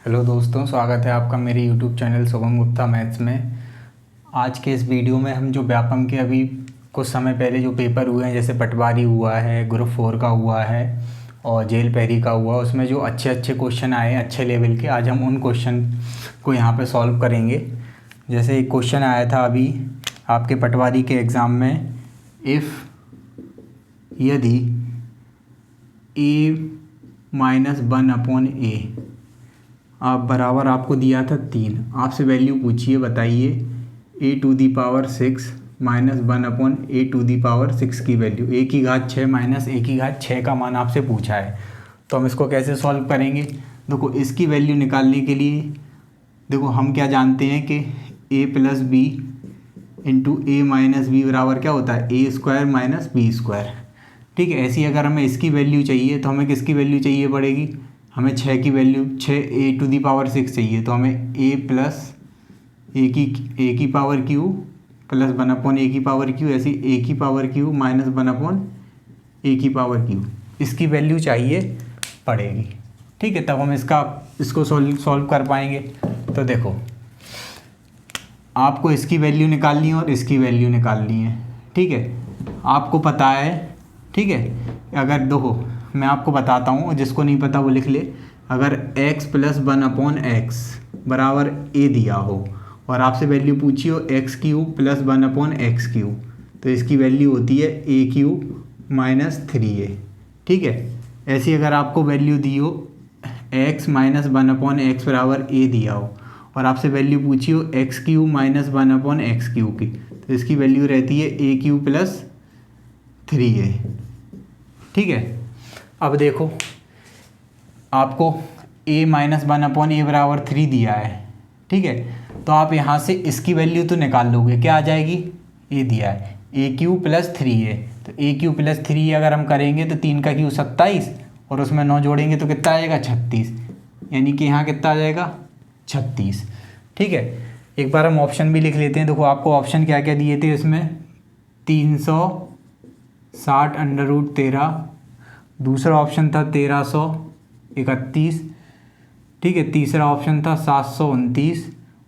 Hello दोस्तों, स्वागत है आपका मेरे YouTube channel Shubham Gupta maths में। आज के इस वीडियो में हम जो व्यापम के अभी कुछ समय पहले जो पेपर हुए हैं, जैसे पटवारी हुआ है, ग्रुप 4 का हुआ है और जेल पहरी का हुआ, उसमें जो अच्छे अच्छे क्वेश्चन आए हैं अच्छे लेवल के, आज हम उन क्वेश्चन को यहाँ पे सॉल्व करेंगे। जैसे एक क्वेश्चन आया था अभी आपके पटवारी के एग्ज़ाम में, यदि a-1/a आप बराबर आपको दिया था 3, आपसे वैल्यू पूछिए, बताइए a⁶ -1/a⁴ की वैल्यू, a की घात 6 माइनस a की घात 6 का मान आपसे पूछा है। तो हम इसको कैसे सॉल्व करेंगे? देखो, इसकी वैल्यू निकालने के लिए देखो हम क्या जानते हैं कि a + b × a - b बराबर क्या होता है, a² - b²। ठीक है, ऐसी अगर हमें इसकी वैल्यू चाहिए तो हमें किसकी वैल्यू चाहिए पड़ेगी? हमें 6 की वैल्यू, 6a⁴ चाहिए, तो हमें a + a³ प्लस 1/a³, ऐसी a³ - 1/a³ इसकी वैल्यू चाहिए पड़ेगी। ठीक है, तब हम इसको सॉल्व कर पाएंगे। तो देखो, आपको इसकी वैल्यू निकालनी है और इसकी वैल्यू निकालनी है। ठीक है, आपको पता है। ठीक है, अगर देखो मैं आपको बताता हूँ, जिसको नहीं पता वो लिख ले। अगर x + 1/x बराबर a दिया हो और आपसे वैल्यू पूछी हो x³ + 1/x³, तो इसकी वैल्यू होती है a³ - 3a। ठीक है, ऐसी अगर आपको वैल्यू दी हो x - 1/x बराबर a दिया हो और आपसे वैल्यू पूछी हो x³ - 1/x³ की, तो इसकी वैल्यू रहती है a³ + 3a। ठीक है, अब देखो आपको a - 1/a बराबर 3 दिया है। ठीक है, तो आप यहाँ से इसकी वैल्यू तो निकाल लोगे, क्या आ जाएगी? a दिया है a³ + 3a, तो a³ + 3 अगर हम करेंगे तो 3 का क्यूब 27 और उसमें 9 जोड़ेंगे तो कितना आ जाएगा? 36। यानी कि यहाँ कितना आ जाएगा? 36। ठीक है, एक बार हम ऑप्शन भी लिख लेते हैं। देखो आपको ऑप्शन क्या क्या दिए थे इसमें, 360√13, दूसरा ऑप्शन था 1331। ठीक है, तीसरा ऑप्शन था 729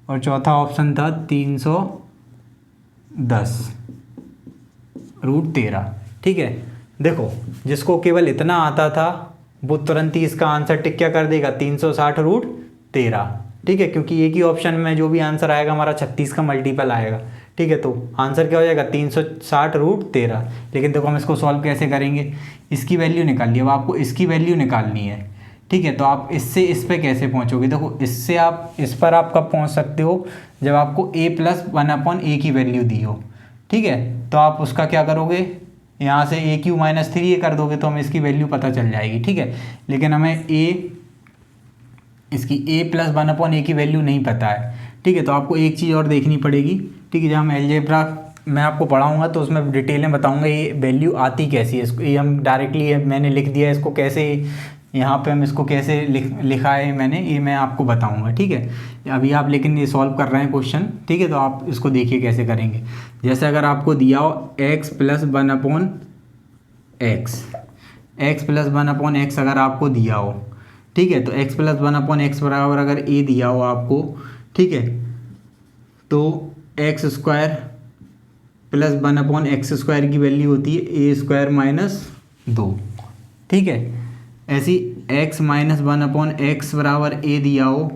और चौथा ऑप्शन था 310√13। ठीक है, देखो जिसको केवल इतना आता था वो तुरंत ही इसका आंसर टिक क्या कर देगा, 360√13। ठीक है, क्योंकि एक ही ऑप्शन में जो भी आंसर आएगा हमारा 36 का मल्टीपल आएगा। ठीक है, तो आंसर क्या हो जाएगा? 360√13। लेकिन देखो हम इसको सॉल्व कैसे करेंगे, इसकी वैल्यू निकालिए। अब आपको इसकी वैल्यू निकालनी है। ठीक है, तो आप इससे इस पे कैसे पहुंचोगे? देखो इससे आप इस पर आप कब पहुंच सकते हो, जब आपको a + 1/a की वैल्यू दी हो। ठीक है, तो आप उसका क्या करोगे, यहाँ से a³ - 3a कर दोगे तो हमें इसकी वैल्यू पता चल जाएगी। ठीक है, लेकिन हमें इसकी a + 1/a की वैल्यू नहीं पता है। ठीक है, तो आपको एक चीज़ और देखनी पड़ेगी। ठीक है, जब हम अलजेब्रा मैं आपको पढ़ाऊंगा तो उसमें डिटेल में बताऊंगा ये वैल्यू आती कैसी है। इसको ये हम डायरेक्टली मैंने लिख दिया है, इसको कैसे यहाँ पे हम इसको कैसे लिखा है मैंने, ये मैं आपको बताऊंगा। ठीक है, अभी आप लेकिन ये सॉल्व कर रहे हैं क्वेश्चन। ठीक है, तो आप इसको देखिए कैसे करेंगे। जैसे अगर आपको दिया हो x + 1/x अगर आपको दिया हो, ठीक है, तो x + 1/x बराबर अगर a दिया हो आपको, ठीक है, तो x² + 1/x² की वैल्यू होती है a² - 2। ठीक है, ऐसी x - 1/x बराबर a दिया हो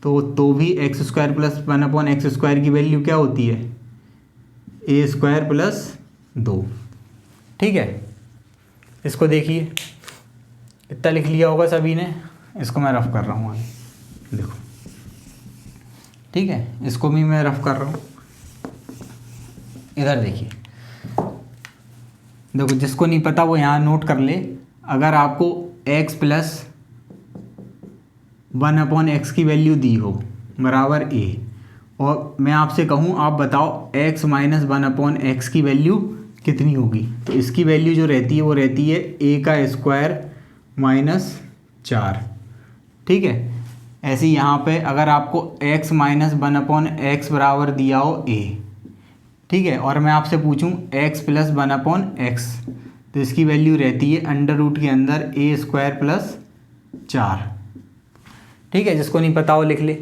तो भी x² + 1/x² की वैल्यू क्या होती है? a² + 2। ठीक है, इसको देखिए, इतना लिख लिया होगा सभी ने। इसको मैं रफ कर रहा हूँ आगे, देखो। ठीक है, इसको भी मैं रफ कर रहा हूँ, इधर देखिए। देखो जिसको नहीं पता वो यहाँ नोट कर ले। अगर आपको x + 1/x की वैल्यू दी हो बराबर a, और मैं आपसे कहूँ आप बताओ x - 1/x की वैल्यू कितनी होगी, तो इसकी वैल्यू जो रहती है वो रहती है a² - 4। ठीक है, ऐसे यहाँ पे अगर आपको x - 1/x बराबर दिया हो a, ठीक है, और मैं आपसे पूछूं x + 1/x, तो इसकी वैल्यू रहती है अंडर रूट के अंदर a² + 4। ठीक है, जिसको नहीं पता वो लिख ले।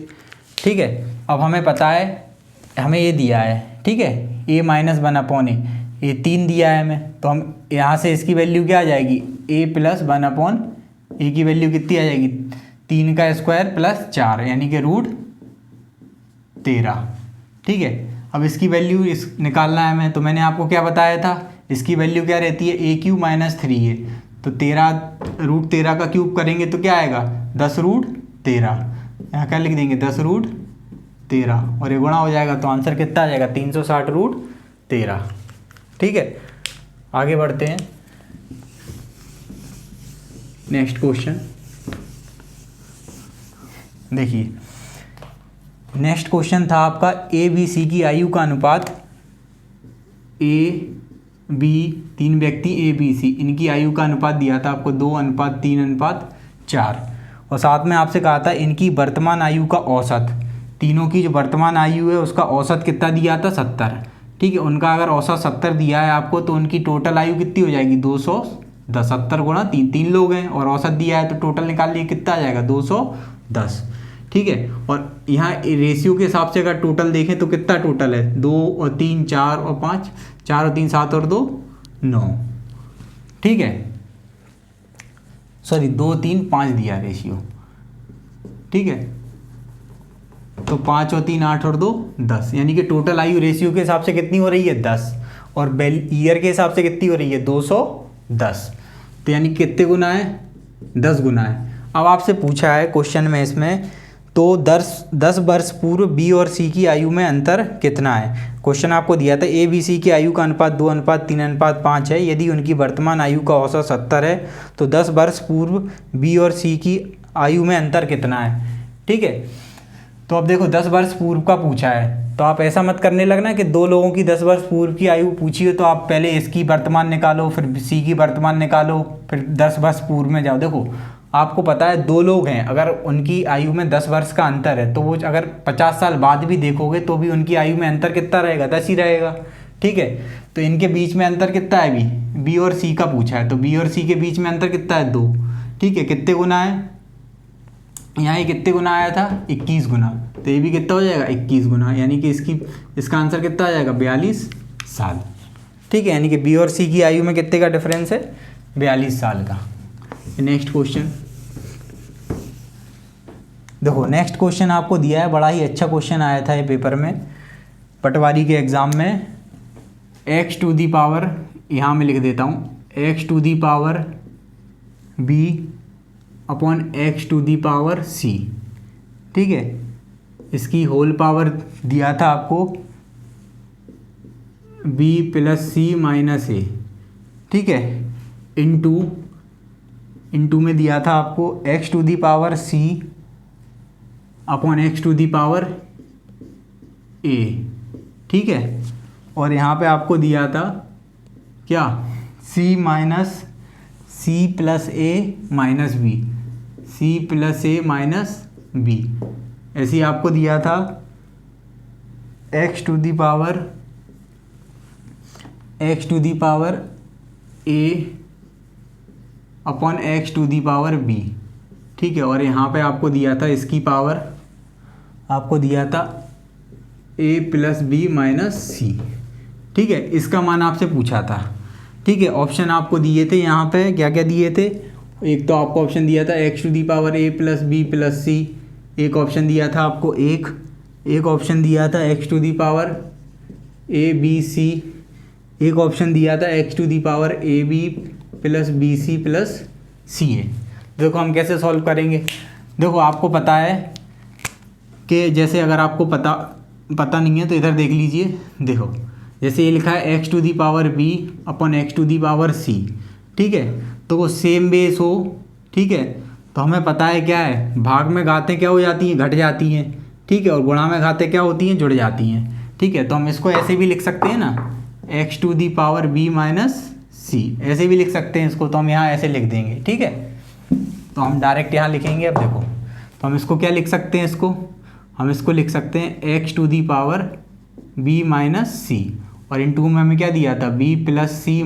ठीक है, अब हमें पता है, हमें ये दिया है, ठीक है, a माइनस 1/a, ये 3 दिया है हमें, तो हम यहाँ से इसकी वैल्यू क्या आ जाएगी, a प्लस 1/a की वैल्यू कितनी आ जाएगी, 3 का स्क्वायर प्लस 4 यानी कि √13। ठीक है, अब इसकी वैल्यू निकालना है हमें, तो मैंने आपको क्या बताया था, इसकी वैल्यू क्या रहती है, a³ माइनस 3a, तो 13 का क्यूब करेंगे तो क्या आएगा, 10√13। यहाँ क्या लिख देंगे, 10√13 और ये गुणा हो जाएगा, तो आंसर कितना आ जाएगा, 360√13। ठीक है, आगे बढ़ते हैं। नेक्स्ट क्वेश्चन देखिए, नेक्स्ट क्वेश्चन था आपका ए बी सी की आयु का अनुपात, ए बी 3 व्यक्ति ए बी सी, इनकी आयु का अनुपात दिया था आपको 2:3:4, और साथ में आपसे कहा था इनकी वर्तमान आयु का औसत, तीनों की जो वर्तमान आयु है उसका औसत कितना दिया था, 70। ठीक है, उनका अगर औसत 70 दिया है आपको, तो उनकी टोटल आयु कितनी हो जाएगी, 210, 70 गुणा 3, 3 लोग हैं और औसत दिया है, तो टोटल निकाल लिए कितना आ जाएगा, 210। ठीक है, और यहाँ रेशियो के हिसाब से अगर टोटल देखें तो कितना टोटल है, 2 और 3 4 और 5, 4 और 3 7 और 2 9। ठीक है, सॉरी 2 3 5 दिया रेशियो। ठीक है, तो 5 और 3 8 और 2 10, यानी कि टोटल आयु रेशियो के हिसाब से कितनी हो रही है, 10, और ईयर के हिसाब से कितनी हो रही है, 210। तो यानी कितने गुना है, 10 गुना है। अब आपसे पूछा है क्वेश्चन में इसमें, तो 10 वर्ष पूर्व बी और सी की आयु में अंतर कितना है। क्वेश्चन आपको दिया था ए बी सी की आयु का अनुपात 2:3:5 है, यदि उनकी वर्तमान आयु का औसत 70 है, तो 10 वर्ष पूर्व बी और सी की आयु में अंतर कितना है। ठीक है, तो अब देखो 10 वर्ष पूर्व का पूछा है, तो आप ऐसा मत करने लगना कि 2 लोगों की 10 वर्ष पूर्व की आयु पूछी हो तो आप पहले इसकी वर्तमान निकालो, फिर सी की वर्तमान निकालो, फिर 10 वर्ष पूर्व में जाओ। देखो आपको पता है 2 लोग हैं, अगर उनकी आयु में 10 वर्ष का अंतर है, तो वो अगर 50 साल बाद भी देखोगे तो भी उनकी आयु में अंतर कितना रहेगा, 10 ही रहेगा। ठीक है, तो इनके बीच में अंतर कितना है, बी और सी का पूछा है, तो बी और सी के बीच में अंतर कितना है, 2। ठीक है, कितने गुना है, यहाँ ये कितने गुना आया था, 21 गुना, तो ये भी कितना हो जाएगा, 21 गुना, यानी कि इसका आंसर कितना आ जाएगा, 42 साल। ठीक है, यानी कि बी और सी की आयु में कितने का डिफरेंस है, 42 साल का। नेक्स्ट क्वेश्चन देखो, नेक्स्ट क्वेश्चन आपको दिया है, बड़ा ही अच्छा क्वेश्चन आया था ये पेपर में, पटवारी के एग्ज़ाम में। x⁴, यहाँ मैं लिख देता हूँ, x⁴ b अपॉन x⁴c। ठीक है, इसकी होल पावर दिया था आपको b + c - a। ठीक है, इनटू में दिया था आपको x⁴c अपॉन x⁴a। ठीक है, और यहाँ पे आपको दिया था क्या, c + a - b, c + a - b, ऐसे ही आपको दिया था x⁴a अपॉन x⁴b। ठीक है, और यहाँ पे आपको दिया था इसकी पावर, आपको दिया था a + b - c। ठीक है, इसका मान आपसे पूछा था। ठीक है, ऑप्शन आपको दिए थे, यहाँ पे क्या क्या दिए थे, एक तो आपको ऑप्शन दिया था x⁴ a + b + c, एक ऑप्शन दिया था आपको एक ऑप्शन दिया था x⁴ a b c, एक ऑप्शन दिया था x⁴ a b + b c + c a। देखो हम कैसे सॉल्व करेंगे। देखो आपको पता है कि जैसे अगर आपको पता नहीं है तो इधर देख लीजिए। देखो जैसे ये लिखा है x⁴ b upon x⁴ c। ठीक है, तो वो सेम बेस हो। ठीक है, तो हमें पता है क्या है, भाग में घातें क्या हो जाती हैं, घट जाती हैं। ठीक है, और गुणा में घातें क्या होती हैं, जुड़ जाती हैं। ठीक है, तो हम इसको ऐसे भी लिख सकते हैं ना, x⁴ b - c, ऐसे भी लिख सकते हैं इसको, तो हम यहाँ ऐसे लिख देंगे। ठीक है, तो हम डायरेक्ट यहाँ लिखेंगे। अब देखो, तो हम इसको क्या लिख सकते हैं, हम इसको लिख सकते हैं x⁴ b - c, और इन टू में हमें क्या दिया था, b + c -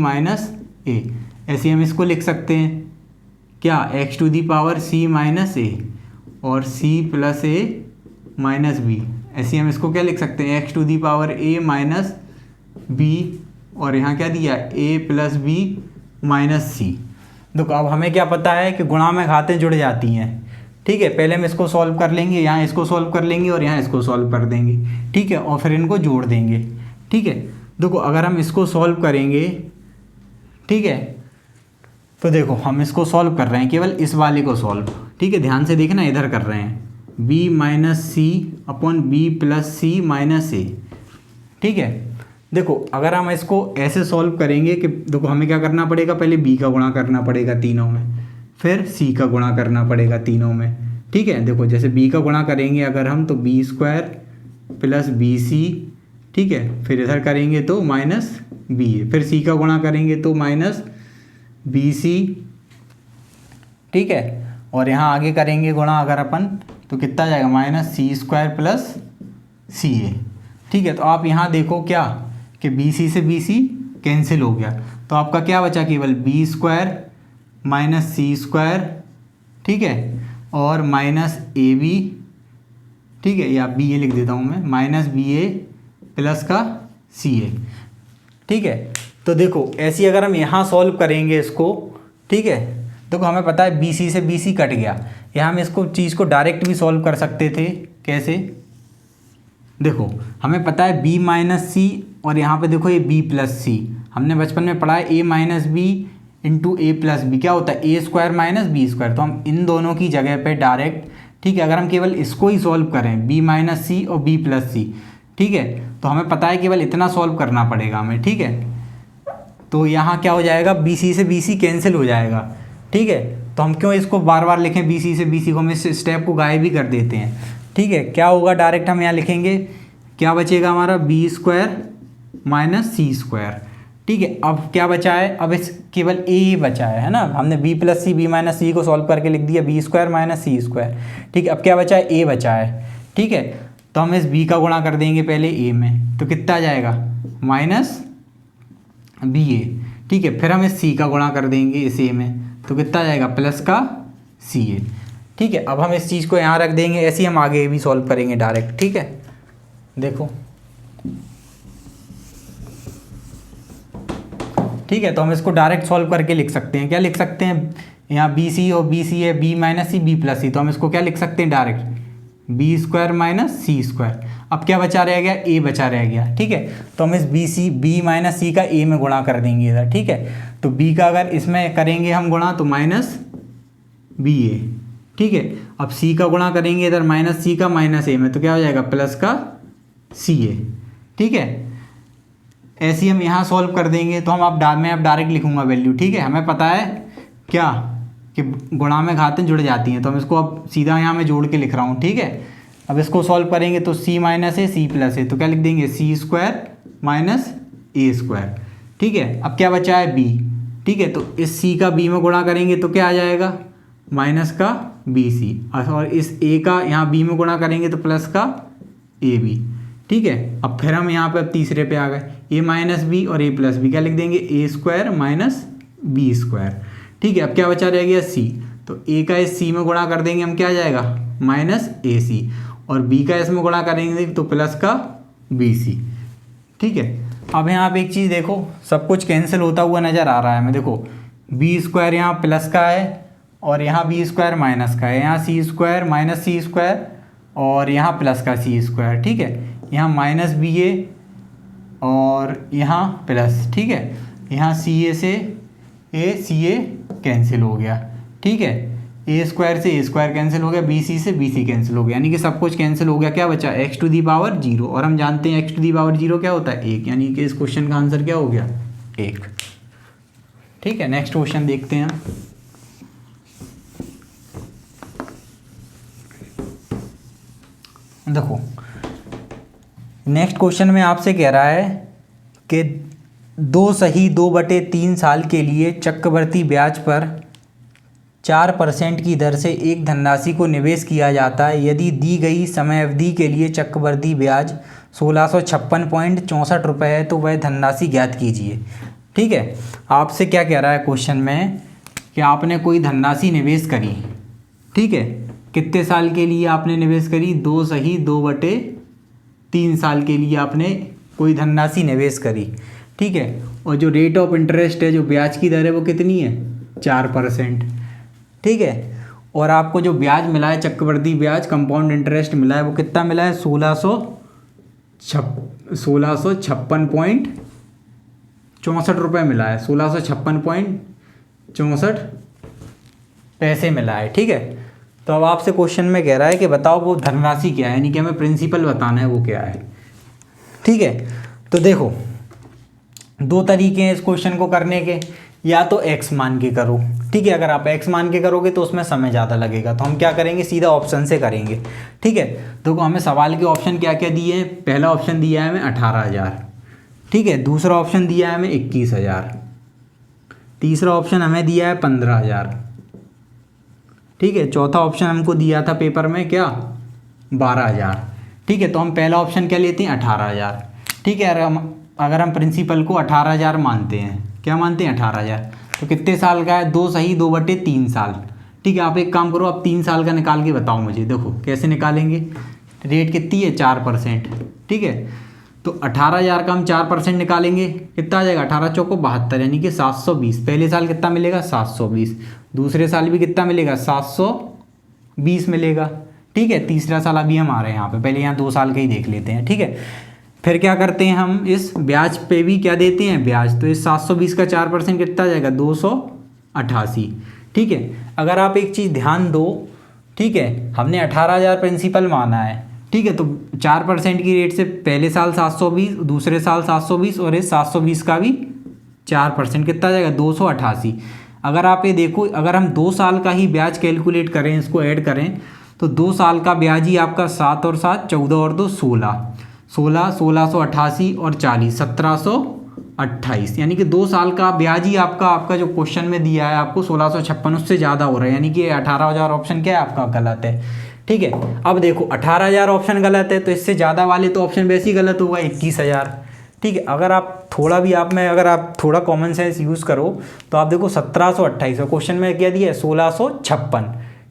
a। ऐसे हम इसको लिख सकते हैं क्या, x⁴ c - a, और c plus A minus B. ऐसे हम इसको क्या लिख सकते हैं, X to the power A minus B, और यहाँ क्या दिया, A plus B minus C. देखो अब हमें क्या पता है कि गुणा में घातें जुड़ जाती हैं, ठीक है। पहले हम इसको सॉल्व कर लेंगे, यहाँ इसको सॉल्व कर लेंगे और यहाँ इसको सॉल्व कर देंगे, ठीक है, और फिर इनको जोड़ देंगे, ठीक है। देखो अगर हम इसको सॉल्व करेंगे, ठीक है, तो देखो हम इसको सॉल्व कर रहे हैं, केवल इस वाले को सॉल्व, ठीक है, ध्यान से देखना, इधर कर रहे हैं b माइनस सी अपॉन बी प्लस सी माइनस ए, ठीक है। देखो अगर हम इसको ऐसे सॉल्व करेंगे कि देखो हमें क्या करना पड़ेगा, पहले b का गुणा करना पड़ेगा तीनों में, फिर c का गुणा करना पड़ेगा तीनों में, ठीक है। देखो जैसे b का गुणा करेंगे अगर हम, तो B square plus B C, ठीक है, फिर इधर करेंगे तो माइनस बी ए, फिर c का गुणा करेंगे तो माइनस बी सी, ठीक है, और यहाँ आगे करेंगे गुणा अगर अपन, तो कितना आ जाएगा, माइनस सी स्क्वायर प्लस सी ए, ठीक है। तो आप यहाँ देखो क्या कि बी सी से बी सी कैंसिल हो गया, तो आपका क्या बचा, केवल B square minus C square, ठीक है, और माइनस ए बी, ठीक है, या बी ए लिख देता हूँ मैं, माइनस बी ए प्लस का सी ए, ठीक है। तो देखो ऐसी अगर हम यहाँ सॉल्व करेंगे इसको, ठीक है, देखो हमें पता है बी सी से बी सी कट गया, यहाँ हम इसको चीज़ को डायरेक्ट भी सॉल्व कर सकते थे। कैसे, देखो हमें पता है b माइनस सी, और यहाँ पे देखो ये b प्लस सी, हमने बचपन में पढ़ा है a minus B into A plus B, क्या होता है A square minus B square. तो हम इन दोनों की जगह पे डायरेक्ट, ठीक है, अगर हम केवल इसको ही सॉल्व करें b माइनस सी और b प्लस सी, ठीक है, तो हमें पता है केवल इतना सॉल्व करना पड़ेगा हमें, ठीक है। तो यहाँ क्या हो जाएगा, बी सी से बी सी कैंसिल हो जाएगा, ठीक है। तो हम क्यों इसको बार बार लिखें बी सी से बी सी को, हम इस स्टेप को गायब भी कर देते हैं, ठीक है। क्या होगा, डायरेक्ट हम यहाँ लिखेंगे, क्या बचेगा हमारा, B square minus C square, ठीक है। अब क्या बचा है, अब इस केवल ए बचा है ना, हमने B plus C B minus C को सॉल्व करके लिख दिया B square minus C square, ठीक है। अब क्या बचा है, ए बचा है, ठीक है। तो हम इस बी का गुणा कर देंगे पहले ए में, तो कितना आ जाएगा, माइनस बी ए, ठीक है। फिर हम इस सी का गुणा कर देंगे इस ए में, तो कितना आ जाएगा, प्लस का सी ए, ठीक है। अब हम इस चीज़ को यहाँ रख देंगे, ऐसे ही हम आगे भी सॉल्व करेंगे डायरेक्ट, ठीक है। देखो ठीक है, तो हम इसको डायरेक्ट सॉल्व करके लिख सकते हैं, क्या लिख सकते हैं, यहाँ बी सी और बी सी है, B minus C B plus C, तो हम इसको क्या लिख सकते हैं, direct B square minus C square. अब क्या बचा रह गया, ए बचा रह गया, ठीक है। तो हम इस बी माइनस सी का ए में गुणा कर देंगे इधर, ठीक है। तो बी का अगर इसमें करेंगे हम गुणा, तो माइनस बी ए, ठीक है। अब सी का गुणा करेंगे इधर माइनस सी का माइनस ए में, तो क्या हो जाएगा, प्लस का सी ए, ठीक है। ऐसे ही हम यहाँ सॉल्व कर देंगे, तो हम मैं अब डायरेक्ट लिखूंगा वैल्यू, ठीक है। हमें पता है क्या कि गुणा में घातें जुड़ जाती हैं, तो हम इसको अब सीधा यहाँ मैं जोड़ के लिख रहा हूँ, ठीक है। अब इसको सॉल्व करेंगे तो सी माइनस है सी प्लस है, तो क्या लिख देंगे, सी स्क्वायर माइनस ए स्क्वायर, ठीक है। अब क्या बचा है, बी, ठीक है। तो इस सी का बी में गुणा करेंगे तो क्या आ जाएगा, माइनस का बी सी, और इस ए का यहाँ बी में गुणा करेंगे तो प्लस का ए बी, ठीक है। अब फिर हम यहाँ पे अब तीसरे पे आ गए, ए माइनस बी और ए प्लस बी, क्या लिख देंगे, ए स्क्वायर माइनस बी स्क्वायर, ठीक है। अब क्या बचा रह गया, सी, तो ए का इस सी में गुणा कर देंगे हम, क्या आ जाएगा, माइनस ए सी, और बी का इसमें गुणा करेंगे तो प्लस का बी सी, ठीक है। अब यहाँ पे एक चीज़ देखो, सब कुछ कैंसिल होता हुआ नज़र आ रहा है हमें, देखो बी स्क्वायर यहाँ प्लस का है और यहाँ बी स्क्वायर माइनस का है, यहाँ सी स्क्वायर माइनस सी स्क्वायर और यहाँ प्लस का सी स्क्वायर, ठीक है। यहाँ माइनस बी ए और यहाँ प्लस, ठीक है। यहाँ सी ए से सी ए कैंसिल हो गया, ठीक है। ए स्क्वायर से ए स्क्वायर कैंसिल हो गया, बी सी से बी सी कैंसिल हो गया, यानी कि सब कुछ कैंसिल हो गया। क्या बचा, X to the power zero, और हम जानते हैं X to the power zero क्या होता है, एक, यानी कि इस क्वेश्चन का आंसर क्या हो गया, एक, ठीक है। नेक्स्ट क्वेश्चन देखते हैं। देखो नेक्स्ट क्वेश्चन में आपसे कह रहा है कि 2/3 साल के लिए चक्रवृद्धि ब्याज पर 4% की दर से एक धनराशि को निवेश किया जाता है। यदि दी गई समय अवधि के लिए चक्रवृद्धि ब्याज 1656.64 रुपये है तो वह धनराशि ज्ञात कीजिए, ठीक है। आपसे क्या कह रहा है क्वेश्चन में कि आपने कोई धनराशि निवेश करी, ठीक है, कितने साल के लिए आपने निवेश करी, 2/2/3 साल के लिए आपने कोई धनराशि निवेश करी, ठीक है। और जो रेट ऑफ इंटरेस्ट है, जो ब्याज की दर है, वो कितनी है, 4%, ठीक है। और आपको जो ब्याज मिला है, चक्रवृद्धि ब्याज, कंपाउंड इंटरेस्ट मिला है, वो कितना मिला है, 1656.64 रुपये मिला है, 1656.64 पैसे मिला है, ठीक है। तो अब आपसे क्वेश्चन में कह रहा है कि बताओ वो धनराशि क्या है, यानी कि हमें प्रिंसिपल बताना है वो क्या है, ठीक है। तो देखो, दो तरीके हैं इस क्वेश्चन को करने के, या तो x मान के करो, ठीक है। अगर आप x मान के करोगे तो उसमें समय ज़्यादा लगेगा, तो हम क्या करेंगे, सीधा ऑप्शन से करेंगे, ठीक है। देखो हमें सवाल के ऑप्शन क्या क्या दिए हैं, पहला ऑप्शन दिया है हमें 18,000, ठीक है। दूसरा ऑप्शन दिया है हमें 21,000, तीसरा ऑप्शन हमें दिया है 15,000, ठीक है। चौथा ऑप्शन हमको दिया था पेपर में क्या, 12,000, ठीक है। तो हम पहला ऑप्शन क्या लेते हैं, 18,000, ठीक है। अगर हम प्रिंसिपल को 18,000 मानते हैं, क्या मानते हैं, 18,000, तो कितने साल का है, 2/2/3 साल, ठीक है। आप एक काम करो, आप 3 साल का निकाल के बताओ मुझे। देखो कैसे निकालेंगे, रेट कितनी है, 4%, ठीक है। तो 18,000 का हम 4% निकालेंगे, कितना आ जाएगा, 18 चौको 72, यानी कि 720। पहले साल कितना मिलेगा, 720, दूसरे साल भी कितना मिलेगा, 720 मिलेगा, ठीक है। तीसरा साल अभी हम आ रहे हैं यहाँ पे, पहले यहाँ 2 साल का ही देख लेते हैं, ठीक है। फिर क्या करते हैं हम, इस ब्याज पे भी क्या देते हैं, ब्याज। तो इस 720 का 4% कितना आ जाएगा, 288, ठीक है। अगर आप एक चीज़ ध्यान दो, ठीक है, हमने 18,000 प्रिंसिपल माना है, ठीक है। तो 4% की रेट से पहले साल 720, दूसरे साल 720, और इस 720 का भी 4% कितना आ जाएगा, 288। अगर आप ये देखो, अगर हम 2 साल का ही ब्याज कैलकुलेट करें, इसको ऐड करें, तो 2 साल का ब्याज ही आपका 7 और 7 14 और 2 16, 1688 और 40 1728, यानी कि 2 साल का ब्याज ही आपका जो क्वेश्चन में दिया है आपको 1656, उससे ज़्यादा हो रहा है, यानी कि 18,000 ऑप्शन क्या है आपका, गलत है, ठीक है। अब देखो 18,000 ऑप्शन गलत है, तो इससे ज़्यादा वाले तो ऑप्शन वैसे ही गलत होगा, 21,000, ठीक है। अगर आप थोड़ा भी अगर आप थोड़ा कॉमन सेंस यूज़ करो तो आप देखो 1728, और क्वेश्चन में क्या दिया है, 1656,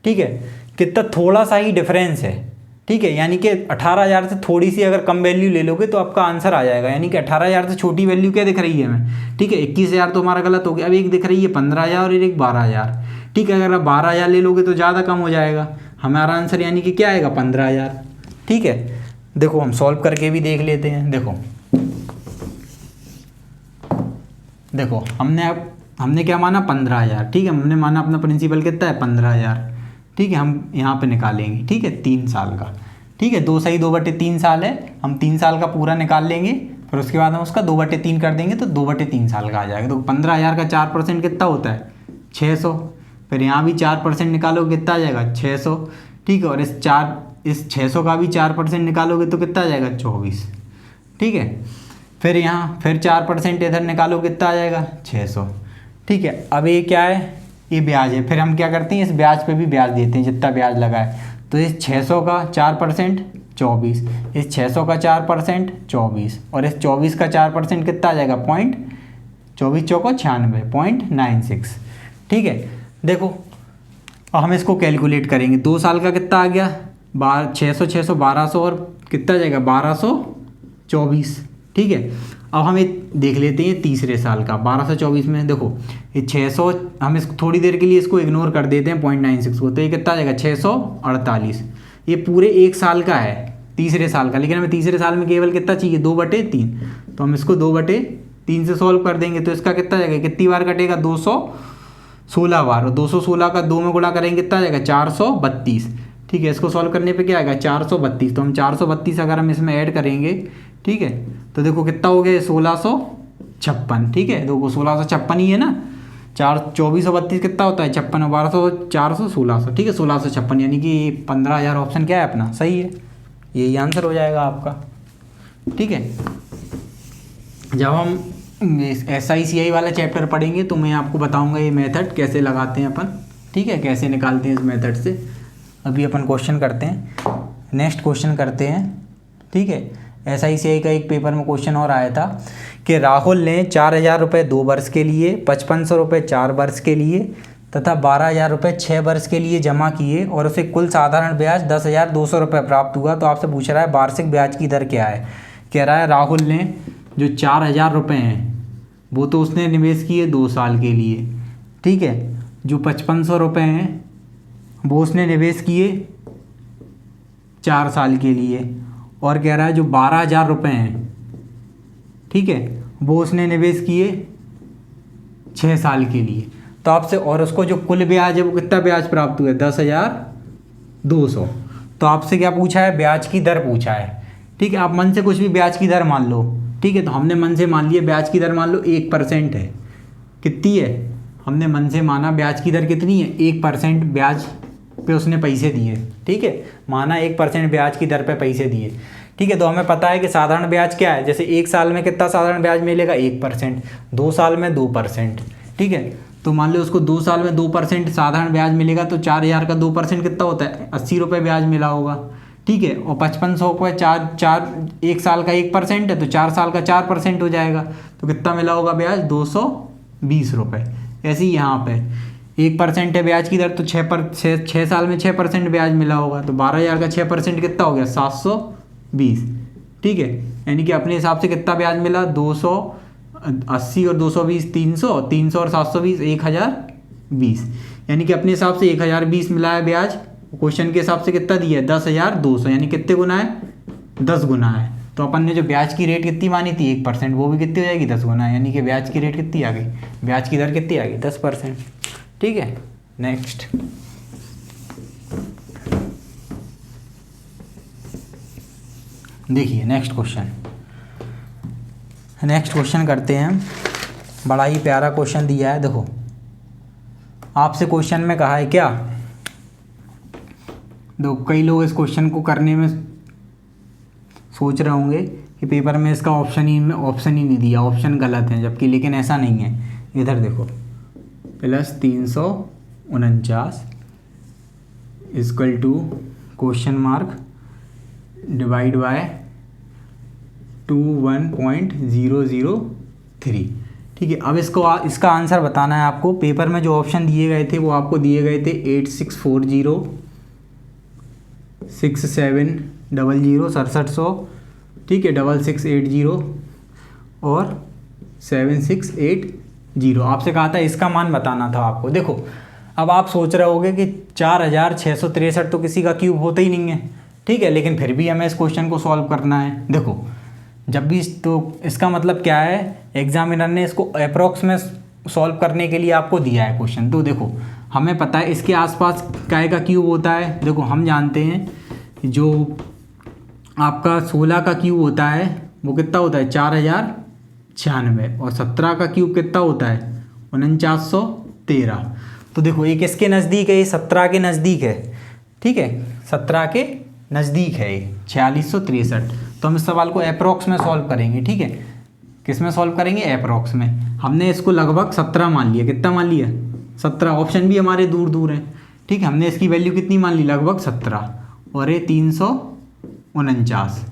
ठीक है। कितना थोड़ा सा ही डिफरेंस है, ठीक है। यानी कि 18,000 से थोड़ी सी अगर कम वैल्यू ले लोगे तो आपका आंसर आ जाएगा, यानी कि 18,000 से छोटी वैल्यू क्या दिख रही है हमें, ठीक है। 21,000 तो हमारा गलत हो गया। अब एक दिख रही है 15,000 और एक 12,000, ठीक है। अगर आप 12,000 ले लोगे तो ज़्यादा कम हो जाएगा, हमारा आंसर यानी कि क्या आएगा, 15,000, ठीक है। देखो हम सॉल्व करके भी देख लेते हैं। देखो हमने क्या माना, 15,000, ठीक है। हमने माना अपना प्रिंसिपल कितना है, 15,000, ठीक है। हम यहाँ पे निकालेंगे, ठीक है, 3 साल का, ठीक है। 2/3 साल है, हम 3 साल का पूरा निकाल लेंगे, फिर उसके बाद हम उसका 2/3 कर देंगे, तो 2/3 साल का आ जाएगा। तो 15,000 का 4% कितना होता है, 600। फिर यहाँ भी 4% निकालोगे कितना आ जाएगा, 600, ठीक है। और इस 600 का भी 4% निकालोगे तो कितना आ जाएगा, 24, ठीक है। फिर यहाँ फिर 4% इधर निकालो, कितना आ जाएगा, 600, ठीक है। अब ये क्या है, ये ब्याज है। फिर हम क्या करते हैं, इस ब्याज पे भी ब्याज देते हैं जितना ब्याज लगा है। तो इस 600 का 4% 24, इस 600 का 4% 24, और इस 24 का 4% कितना आ जाएगा, 24 चौको 96, 0.96, ठीक है। देखो अब हम इसको कैलकुलेट करेंगे, 2 साल का कितना आ गया, 600 600 1200, और कितना जाएगा, 1224, ठीक है। अब हम एक देख लेते हैं तीसरे साल का, 1224 में देखो ये 600, हम इसको थोड़ी देर के लिए इसको इग्नोर कर देते हैं 0.96 को, तो ये कितना आ जाएगा, 648। ये पूरे 1 साल का है, तीसरे साल का, लेकिन हमें तीसरे साल में केवल कितना चाहिए, 2/3, तो हम इसको 2/3 से सॉल्व कर देंगे। तो इसका कितना जाएगा, कितनी बार कटेगा, 216 बार, और 216 का 2 में गुणा करेंगे कितना जाएगा, 432, ठीक है। इसको सॉल्व करने पे क्या आएगा, 432। तो हम 432 अगर हम इसमें ऐड करेंगे, ठीक है, तो देखो कितना हो गया, 1656, ठीक है। देखो 1656 ही है ना, 24 और 32 कितना होता है, 56, और 1200 400 1600, ठीक है, 1656, यानी कि 15,000 ऑप्शन क्या है अपना, सही है, यही आंसर हो जाएगा आपका, ठीक है। जब हम SICI वाला चैप्टर पढ़ेंगे तो मैं आपको बताऊंगा ये मेथड कैसे लगाते हैं अपन, ठीक है, कैसे निकालते हैं इस मेथड से। अभी अपन क्वेश्चन करते हैं, नेक्स्ट क्वेश्चन करते हैं, ठीक है। SICI का एक पेपर में क्वेश्चन और आया था कि राहुल ने 4,000 रुपये 2 वर्ष के लिए, 5500 रुपये 4 वर्ष के लिए तथा 12,000 रुपये 6 वर्ष के लिए जमा किए और उसे कुल साधारण ब्याज 10,200 रुपये प्राप्त हुआ, तो आपसे पूछ रहा है वार्षिक ब्याज की दर क्या है। कह रहा है राहुल ने जो 4,000 रुपये हैं वो तो उसने निवेश किए 2 साल के लिए, ठीक है। जो 5500 रुपये हैं वो उसने निवेश किए 4 साल के लिए, और कह रहा है जो 12,000 रुपये हैं, ठीक है, वो उसने निवेश किए 6 साल के लिए। तो आपसे, और उसको जो कुल ब्याज है वो कितना ब्याज प्राप्त हुआ है, 10,200। तो आपसे क्या पूछा है, ब्याज की दर पूछा है, ठीक है। आप मन से कुछ भी ब्याज की दर मान लो, ठीक है। तो हमने मन से मान लिया ब्याज की दर मान लो 1% है। कितनी है, हमने मन से माना ब्याज की दर कितनी है, 1% ब्याज पे उसने पैसे दिए, ठीक है। माना 1% ब्याज की दर पे पैसे दिए, ठीक है। तो हमें पता है कि साधारण ब्याज क्या है, जैसे 1 साल में कितना साधारण ब्याज मिलेगा, 1%, 2 साल में 2%, ठीक है। तो मान लो उसको 2 साल में 2% साधारण ब्याज मिलेगा, तो 4,000 का 2% कितना होता है, 80 रुपये ब्याज मिला होगा, ठीक है। और 5500 को 1 साल का 1% है, तो 4 साल का 4% हो जाएगा, तो कितना मिला होगा ब्याज, 220 रुपये। ऐसे ही यहाँ पे 1% है ब्याज की दर, तो 6 साल में 6% ब्याज मिला होगा, तो 12,000 का 6% कितना हो गया, 720, ठीक है। यानी कि अपने हिसाब से कितना ब्याज मिला, 280 और 220 300, 300 और 720 1020, यानी कि अपने हिसाब से 1020 मिला है ब्याज। क्वेश्चन के हिसाब से कितना दिया है, 10,200, यानी कितने गुना है, 10 गुना है। तो अपन ने जो ब्याज की रेट कितनी मानी थी 1%, वो भी कितनी हो जाएगी, 10 गुना, यानी कि ब्याज की रेट कितनी आ गई, ब्याज की दर कितनी आ गई, 10%, ठीक है। नेक्स्ट, देखिए नेक्स्ट क्वेश्चन करते हैं। बड़ा ही प्यारा क्वेश्चन दिया है, देखो आपसे क्वेश्चन में कहा है क्या, देखो कई लोग इस क्वेश्चन को करने में सोच रहे होंगे कि पेपर में इसका ऑप्शन ही नहीं दिया, ऑप्शन गलत है, जबकि लेकिन ऐसा नहीं है। इधर देखो, plus 349 equal to question mark divide by 21.003, ठीक है। अब इसका आंसर बताना है आपको। पेपर में जो ऑप्शन दिए गए थे वो आपको दिए गए थे 8640, 6700 6700, ठीक है, 6680 और 7680। आपसे कहा था इसका मान बताना था आपको। देखो अब आप सोच रहे होगे कि 4663 तो किसी का क्यूब होता ही नहीं है, ठीक है, लेकिन फिर भी हमें इस क्वेश्चन को सॉल्व करना है। देखो जब भी, तो इसका मतलब क्या है, एग्जामिनर ने इसको अप्रॉक्स में सॉल्व करने के लिए आपको दिया है क्वेश्चन। तो देखो हमें पता है इसके आसपास काय का क्यूब होता है। देखो हम जानते हैं जो आपका 16 का क्यूब होता है वो कितना होता है, 4096, और 17 का क्यूब कितना होता है, 4913। तो देखो एक इसके नज़दीक है, ये 17 के नज़दीक है, ठीक है, 17 के नज़दीक है ये 4663। तो हम इस सवाल को अप्रॉक्स में सॉल्व करेंगे, ठीक है। किस में सॉल्व करेंगे, अप्रॉक्स में। हमने इसको लगभग 17 मान लिया, कितना मान लिया, 17। ऑप्शन भी हमारे दूर दूर हैं, ठीक है। हमने इसकी वैल्यू कितनी मान ली, लगभग 17, और ये 349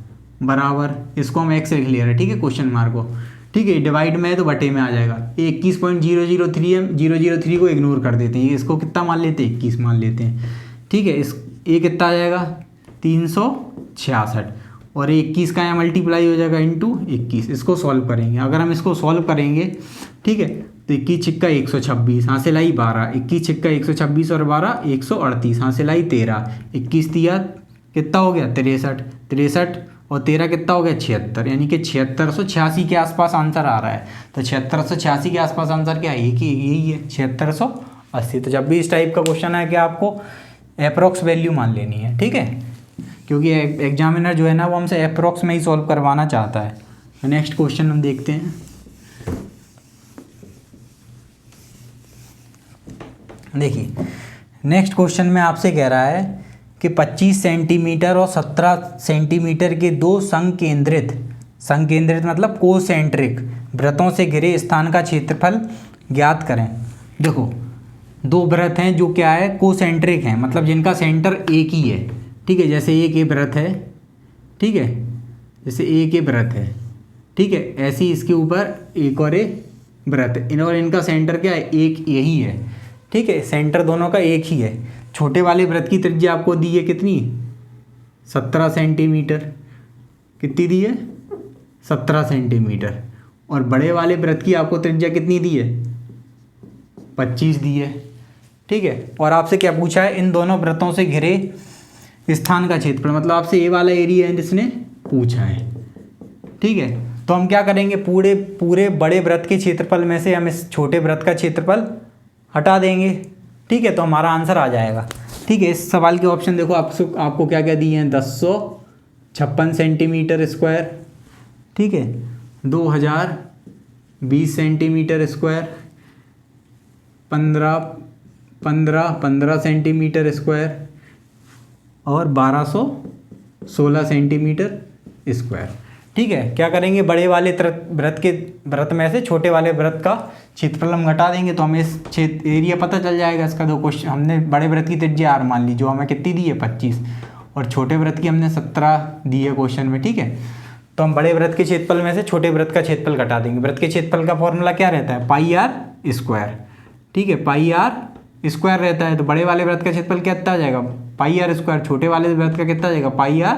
बराबर, इसको हम एक्स लिख ले रहे हैं, ठीक है, क्वेश्चन मार्क को, ठीक है। डिवाइड में है तो बटे में आ जाएगा। 21.003 है, 003 को इग्नोर कर देते हैं, इसको कितना मान लेते हैं, 21 मान लेते हैं, ठीक है। ये कितना आ जाएगा, 366, और 21 का यहाँ मल्टीप्लाई हो जाएगा इंटू 21। इसको सॉल्व करेंगे, अगर हम इसको सॉल्व करेंगे, ठीक है, तो 21 छिक्का 126, यहाँ से लाई 12, 21 छिक्का 126 और 12 138, यहाँ से लाई 13, 21 तिया कितना हो गया, 63 और 13 कितना हो गया, 76, यानी कि 7686 के आसपास आंसर आ रहा है। तो 7686 के आसपास आंसर क्या है, यही है 7680। तो जब भी इस टाइप का क्वेश्चन है कि आपको अप्रॉक्स वैल्यू मान लेनी है, ठीक है, क्योंकि एग्जामिनर जो है ना वो हमसे अप्रॉक्स में ही सॉल्व करवाना चाहता है। नेक्स्ट क्वेश्चन हम देखते हैं। देखिए नेक्स्ट क्वेश्चन में आपसे कह रहा है कि 25 सेंटीमीटर और 17 सेंटीमीटर के दो संकेंद्रित मतलब कोसेंट्रिक वृत्तों से घिरे स्थान का क्षेत्रफल ज्ञात करें। देखो दो वृत्त हैं जो क्या है, कोसेंट्रिक हैं, मतलब जिनका सेंटर एक ही है, ठीक है। जैसे एक ये वृत्त है, ठीक है, जैसे एक ये वृत्त है, ठीक है, ऐसे ही इसके ऊपर एक और एक वृत्त, और इनका सेंटर क्या है, एक यही है, ठीक है, सेंटर दोनों का एक ही है। छोटे वाले वृत्त की त्रिज्या आपको दी है कितनी, 17 सेंटीमीटर। कितनी दी है, 17 सेंटीमीटर। और बड़े वाले वृत्त की आपको त्रिज्या कितनी दी है, 25 दी है। ठीक है, और आपसे क्या पूछा है, इन दोनों वृत्तों से घिरे स्थान का क्षेत्रफल, मतलब आपसे ये वाला एरिया है जिसने पूछा है। ठीक है, तो हम क्या करेंगे, पूरे बड़े वृत्त के क्षेत्रफल में से हम इस छोटे वृत्त का क्षेत्रफल हटा देंगे। ठीक है, तो हमारा आंसर आ जाएगा। ठीक है, इस सवाल के ऑप्शन देखो, आपको क्या क्या दिए हैं, 1056 सेंटीमीटर स्क्वायर, ठीक है, 2020 सेंटीमीटर स्क्वायर, 15 सेंटीमीटर स्क्वायर और 1216 सेंटीमीटर स्क्वायर। ठीक है, क्या करेंगे, बड़े वाले वृत्त में से छोटे वाले वृत्त का क्षेत्रफल हम घटा देंगे तो हमें इस क्षेत्र एरिया पता चल जाएगा इसका। दो क्वेश्चन हमने बड़े वृत्त की त्रिज्या r मान ली, जो हमें कितनी दी है, 25, और छोटे वृत्त की हमने 17 दी है क्वेश्चन में। ठीक है, तो हम बड़े वृत्त के क्षेत्रफल में से छोटे वृत्त का क्षेत्रफल घटा देंगे। वृत्त के क्षेत्रफल का फॉर्मूला क्या रहता है, पाई r स्क्वायर। ठीक है, पाई r स्क्वायर रहता है, तो बड़े वाले वृत्त का क्षेत्रफल कितना आ जाएगा, पाई r स्क्वायर। छोटे वाले वृत्त का कितना आ जाएगा, पाई r